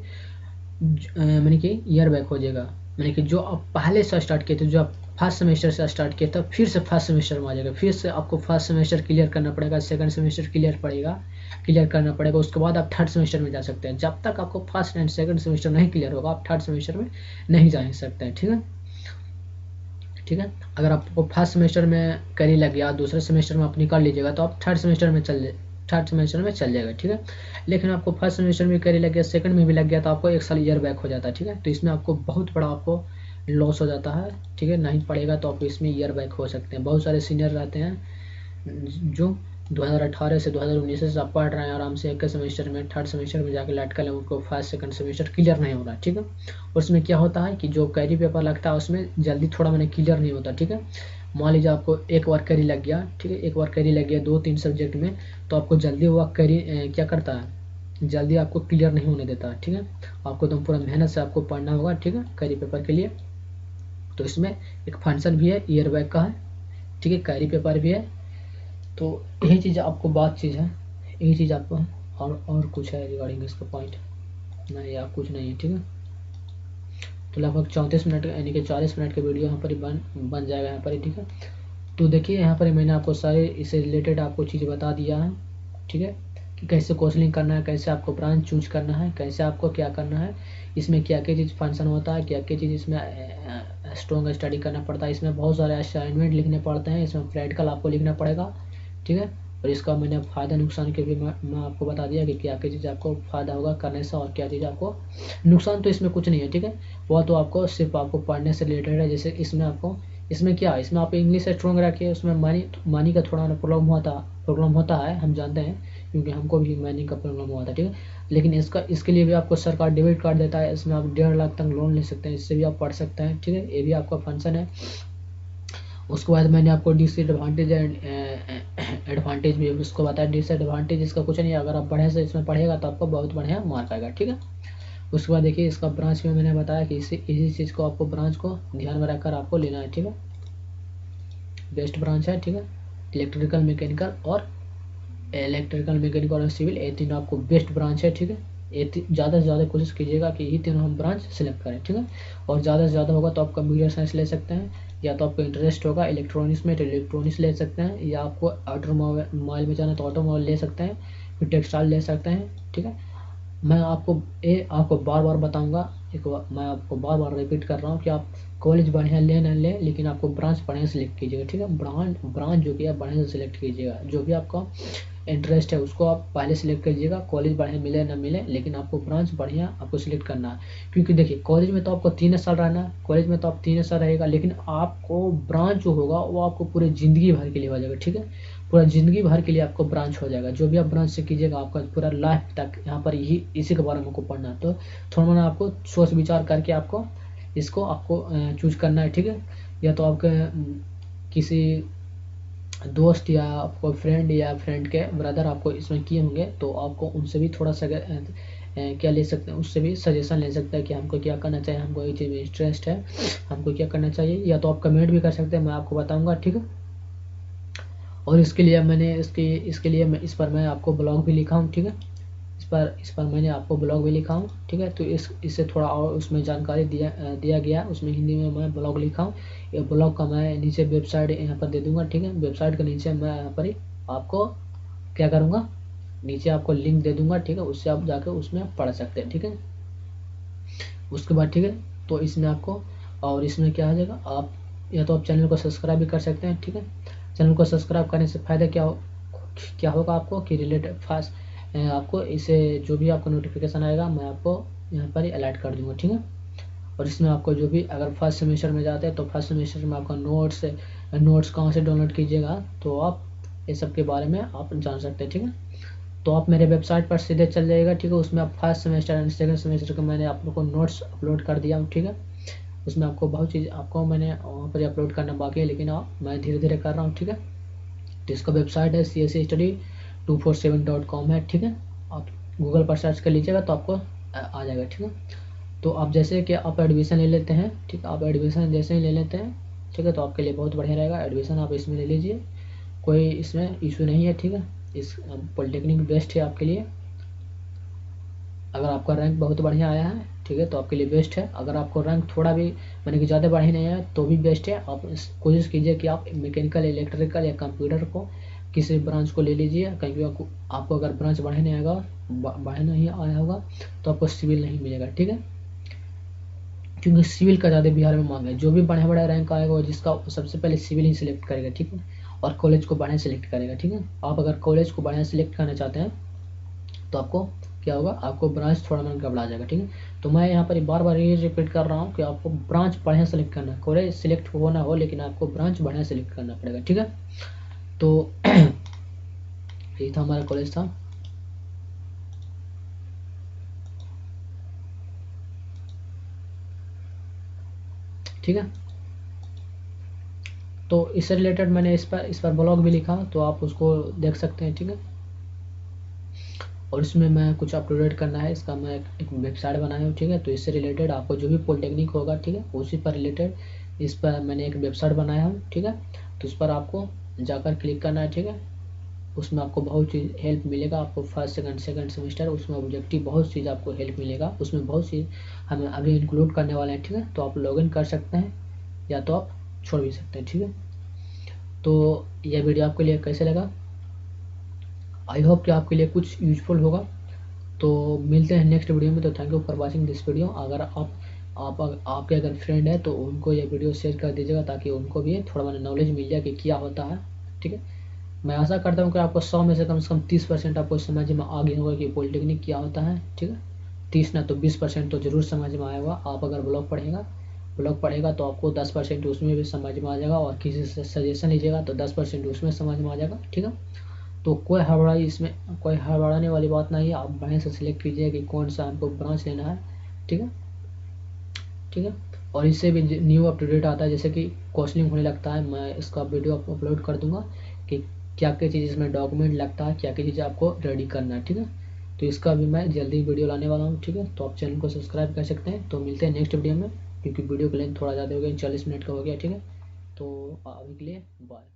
यानी कि ईयर बैक हो जाएगा, यानी कि जो आप पहले से स्टार्ट किए थे, जो आप 1st सेमेस्टर से स्टार्ट किया था, फिर से 1st सेमेस्टर में आ जाएगा, फिर से आपको 1st सेमेस्टर क्लियर करना पड़ेगा, 2nd सेमेस्टर क्लियर करना पड़ेगा, उसके बाद आप 3rd सेमेस्टर में जा सकते हैं। जब तक आपको 1st एंड 2nd सेमेस्टर नहीं क्लियर होगा, आप 3rd सेमेस्टर में नहीं जा सकते हैं, ठीक है, ठीक है। अगर आपको 1st सेमेस्टर में कैरी लग गया, दूसरे सेमेस्टर में आप निकाल लीजिएगा, तो आप 3rd सेमेस्टर में चल जाएगा, ठीक है। लेकिन आपको 1st सेमेस्टर में कैरी लग गया, 2nd में भी लग गया, तो आपको 1 साल ईयर बैक हो जाता है, ठीक है। तो इसमें आपको बहुत बड़ा आपको लॉस हो जाता है, ठीक है, नहीं पड़ेगा तो आप इसमें ईयर बैक हो सकते हैं। बहुत सारे सीनियर रहते हैं जो 2018 से 2019 से आप पढ़ रहे हैं आराम से, 1 सेमेस्टर में 3rd सेमेस्टर में जाकर लटकल है, उनको 1st 2nd सेमेस्टर क्लियर नहीं हो रहा, ठीक है। और उसमें क्या होता है कि जो कैरी पेपर लगता है उसमें जल्दी थोड़ा मैंने क्लियर नहीं होता, ठीक है। मान लीजिए आपको एक बार कैरी लग गया, ठीक है, एक बार कैरी लग गया 2-3 सब्जेक्ट में, तो आपको जल्दी हुआ कैरी क्या करता है, जल्दी आपको क्लियर नहीं होने देता, ठीक है। आपको एकदम पूरा मेहनत से आपको पढ़ना होगा, ठीक है, कैरी पेपर के लिए। तो इसमें एक फंक्शन भी है ईयर बैक का है, ठीक है, कैरी पेपर भी है। तो यही चीज़ आपको यही चीज़ आपको, और कुछ है रिगार्डिंग इसका पॉइंट नहीं, आप कुछ नहीं है, ठीक है। तो लगभग 34 मिनट यानी कि 40 मिनट का वीडियो यहाँ पर ही बन जाएगा यहाँ पर ही, ठीक है। तो देखिए यहाँ पर मैंने आपको सारे इससे रिलेटेड आपको चीज़ बता दिया है, ठीक है, कि कैसे काउंसलिंग करना है, कैसे आपको ब्रांच चूज करना है, कैसे आपको क्या करना है, इसमें क्या क्या चीज़ फंक्शन होता है, क्या क्या चीज़ इसमें स्ट्रॉन्ग स्टडी करना पड़ता है, इसमें बहुत सारे असाइनमेंट लिखने पड़ते हैं, इसमें प्रैक्टिकल आपको लिखना पड़ेगा, ठीक है। और इसका मैंने फ़ायदा नुकसान के भी मैं आपको बता दिया कि क्या क्या चीज़ आपको फ़ायदा होगा करने से और क्या चीज़ आपको नुकसान। तो इसमें कुछ नहीं है, ठीक है, वह तो आपको सिर्फ आपको पढ़ने से रिलेटेड है। जैसे इसमें आपको इसमें क्या है, इसमें आप इंग्लिश स्ट्रॉन्ग रखिए, उसमें मानी का थोड़ा प्रॉब्लम होता है, हम जानते हैं, क्योंकि हमको भी माइनिंग का प्रॉब्लम हुआ था, ठीक है। लेकिन इसके लिए भी आपको सरकार डेबिट कार्ड देता है, इसमें आप 1.5 लाख तक लोन ले सकते हैं, इससे भी आप पढ़ सकते हैं, ठीक है, ये भी आपका फंक्शन है। उसके बाद मैंने आपको डिसएडवांटेज एंड एडवांटेज भी उसको बताया। डिसएडवांटेज इसका कुछ नहीं है, अगर आप बढ़िया से इसमें पढ़ेगा तो आपको बहुत बढ़िया मार्क आएगा, ठीक है। उसके बाद देखिए इसका ब्रांच में मैंने बताया कि इसी चीज़ को आपको ब्रांच को ध्यान में रखकर आपको लेना है, ठीक है। बेस्ट ब्रांच है, ठीक है, इलेक्ट्रिकल मैकेनिकल और सिविल, ये तीनों आपको बेस्ट ब्रांच है, ठीक है। ये ज़्यादा से ज़्यादा कोशिश कीजिएगा कि ये तीनों हम ब्रांच सेलेक्ट करें, ठीक है। और ज़्यादा से ज़्यादा होगा तो आप कंप्यूटर साइंस ले सकते हैं, या तो आपको इंटरेस्ट होगा इलेक्ट्रॉनिक्स में तो इलेक्ट्रॉनिक्स ले सकते हैं, या आपको ऑटोमोबाइल में जाना तो ऑटोमोबाइल ले सकते हैं, फिर टेक्सटाइल ले सकते हैं, ठीक है। मैं आपको बार बार बताऊंगा, मैं आपको बार बार रिपीट कर रहा हूँ कि आप कॉलेज बढ़िया ले न ले, लेकिन आपको ब्रांच बढ़िया सिलेक्ट कीजिएगा, ठीक है। ब्रांच जो कि आप बढ़िया से सिलेक्ट कीजिएगा, जो भी आपका इंटरेस्ट है उसको आप पहले सिलेक्ट कीजिएगा। कॉलेज बढ़िया मिले ना मिले, लेकिन आपको ब्रांच बढ़िया आपको सिलेक्ट करना है, क्योंकि देखिए कॉलेज में तो आपको 3 साल रहना है, कॉलेज में तो आप 3 साल रहेगा, लेकिन आपको ब्रांच जो होगा वो आपको पूरे ज़िंदगी भर के लिए हो जाएगा, ठीक है। पूरा ज़िंदगी भर के लिए आपको ब्रांच हो जाएगा, जो भी आप ब्रांच से कीजिएगा आपका पूरा लाइफ तक यहाँ पर यही इसी के बारे में आपको पढ़ना है। तो थोड़ा मैंने आपको सोच विचार करके आपको इसको आपको चूज करना है, ठीक है। या तो आपके किसी दोस्त या आपको फ्रेंड या फ्रेंड के ब्रदर आपको इसमें किए होंगे, तो आपको उनसे भी थोड़ा सा क्या ले सकते हैं, उससे भी सजेशन ले सकते हैं कि हमको क्या करना चाहिए, हमको ये चीज़ में इंटरेस्ट है, हमको क्या करना चाहिए। या तो आप कमेंट भी कर सकते हैं, मैं आपको बताऊंगा, ठीक है। और इसके लिए मैं इस पर मैं आपको ब्लॉग भी लिखा हूँ, ठीक है। इस पर मैंने आपको ब्लॉग भी लिखा हूँ, ठीक है। तो इससे थोड़ा और उसमें जानकारी दिया गया, उसमें हिंदी में मैं ब्लॉग लिखा हूँ। ये ब्लॉग का मैं नीचे वेबसाइट यहाँ पर दे दूंगा, ठीक है। वेबसाइट के नीचे मैं यहाँ पर ही आपको क्या करूँगा, नीचे आपको लिंक दे दूंगा, ठीक है, उससे आप जाकर उसमें पढ़ सकते हैं, ठीक है। उसके बाद ठीक है, तो इसमें आपको और इसमें क्या आ जाएगा, आप या तो आप चैनल को सब्सक्राइब भी कर सकते हैं, ठीक है। चैनल को सब्सक्राइब करने से फ़ायदा क्या होगा आपको कि रिलेटेड फास्ट आपको इसे जो भी आपको नोटिफिकेशन आएगा मैं आपको यहाँ पर ही अलर्ट कर दूंगा, ठीक है। और इसमें आपको जो भी अगर फर्स्ट सेमेस्टर में जाते हैं तो फर्स्ट सेमेस्टर में आपका नोट्स कहाँ से डाउनलोड कीजिएगा, तो आप ये सब के बारे में आप जान सकते हैं, ठीक है। तो आप मेरे वेबसाइट पर सीधे चल जाइएगा, ठीक है। उसमें आप first semester and second semester का मैंने आप लोग को नोट्स अपलोड कर दिया हूँ, ठीक है। उसमें आपको बहुत चीज़ आपको मैंने वहाँ पर अपलोड करना बाकी है, लेकिन मैं धीरे धीरे कर रहा हूँ, ठीक है। तो इसका वेबसाइट है CSEstudy247.com है, ठीक है। आप गूगल पर सर्च कर लीजिएगा तो आपको आ जाएगा, ठीक है। तो आप जैसे कि आप एडमिशन ले लेते हैं, ठीक है, आप एडमिशन जैसे ही ले लेते हैं, ठीक है, तो आपके लिए बहुत बढ़िया रहेगा। एडमिशन आप इसमें ले लीजिए, कोई इसमें इशू नहीं है, ठीक है। इस पॉलिटेक्निक बेस्ट है आपके लिए। अगर आपका रैंक बहुत बढ़िया आया है, ठीक है, तो आपके लिए बेस्ट है। अगर आपको रैंक थोड़ा भी मैंने कि ज़्यादा बढ़िया नहीं आया तो भी बेस्ट है। आप कोशिश कीजिए कि आप मैकेनिकल, इलेक्ट्रिकल या कंप्यूटर को किसी ब्रांच को ले लीजिए, क्योंकि आपको अगर ब्रांच बढ़िया नहीं आएगा, बढ़िया नहीं आया होगा तो आपको सिविल नहीं मिलेगा, ठीक है। क्योंकि सिविल का ज़्यादा बिहार में मांग है, जो भी बढ़िया बड़ा रैंक आएगा जिसका सबसे पहले सिविल ही सिलेक्ट करेगा, ठीक है। और कॉलेज को बढ़िया सिलेक्ट करेगा, ठीक है। आप अगर कॉलेज को बढ़िया सिलेक्ट करना चाहते हैं तो आपको क्या होगा, आपको ब्रांच थोड़ा मन गड़बड़ा जाएगा, ठीक है। तो मैं यहाँ पर बार बार ये रिपीट कर रहा हूँ कि आपको ब्रांच बढ़िया सेलेक्ट करना है, कॉलेज सिलेक्ट हो ना हो, लेकिन आपको ब्रांच बढ़िया सेलेक्ट करना पड़ेगा, ठीक है। तो यही था हमारा कॉलेज था। ठीक है, तो इससे रिलेटेड मैंने इस पर ब्लॉग भी लिखा, तो आप उसको देख सकते हैं, ठीक है। और इसमें मैं कुछ अपलोड करना है, इसका मैं एक वेबसाइट बनाया हूँ, ठीक है। तो इससे रिलेटेड आपको जो भी पॉलिटेक्निक होगा, ठीक है, उसी पर रिलेटेड इस पर मैंने एक वेबसाइट बनाया हूँ, ठीक है। तो उस पर आपको जाकर क्लिक करना है, ठीक है। उसमें आपको बहुत चीज़ हेल्प मिलेगा, आपको फर्स्ट सेकंड सेमेस्टर उसमें ऑब्जेक्टिव बहुत चीज़ आपको हेल्प मिलेगा, उसमें बहुत चीज़ हम अभी इंक्लूड करने वाले हैं, ठीक है। तो आप लॉगिन कर सकते हैं या तो आप छोड़ भी सकते हैं, ठीक है। तो यह वीडियो आपके लिए कैसे लगा, आई होप कि आपके लिए कुछ यूजफुल होगा। तो मिलते हैं नेक्स्ट वीडियो में। तो thank you for watching this video. अगर आपके अगर फ्रेंड है तो उनको ये वीडियो शेयर कर दीजिएगा, ताकि उनको भी थोड़ा बहुत नॉलेज मिल जाए कि क्या होता है। ठीक है, मैं आशा करता हूँ कि आपको 100 में से कम 30% आपको समझ में आ गया होगा कि पॉलिटेक्निक क्या होता है। ठीक है, 30 ना तो 20% तो जरूर समझ में आएगा। आप अगर ब्लॉग पढ़ेगा तो आपको 10% उसमें भी समझ में आ जाएगा, और किसी से सजेशन लीजिएगा तो 10% उसमें समझ में आ जाएगा। ठीक है, तो कोई हड़बड़ाने वाली बात नहीं है। आप बढ़िया से सिलेक्ट कीजिए कि कौन सा आपको ब्रांच लेना है। ठीक है, ठीक है, और इससे भी न्यू अप टू डेट आता है, जैसे कि काउंसलिंग होने लगता है, मैं इसका वीडियो अपलोड कर दूंगा कि क्या क्या चीज़ इसमें डॉक्यूमेंट लगता है, क्या क्या चीज़ आपको रेडी करना है। ठीक है, तो इसका भी मैं जल्दी वीडियो लाने वाला हूँ। ठीक है, तो आप चैनल को सब्सक्राइब कर सकते हैं। तो मिलते हैं नेक्स्ट वीडियो में, क्योंकि वीडियो का लेंथ थोड़ा ज़्यादा हो गया, 40 मिनट का हो गया। ठीक है, तो अभी के लिए बाय।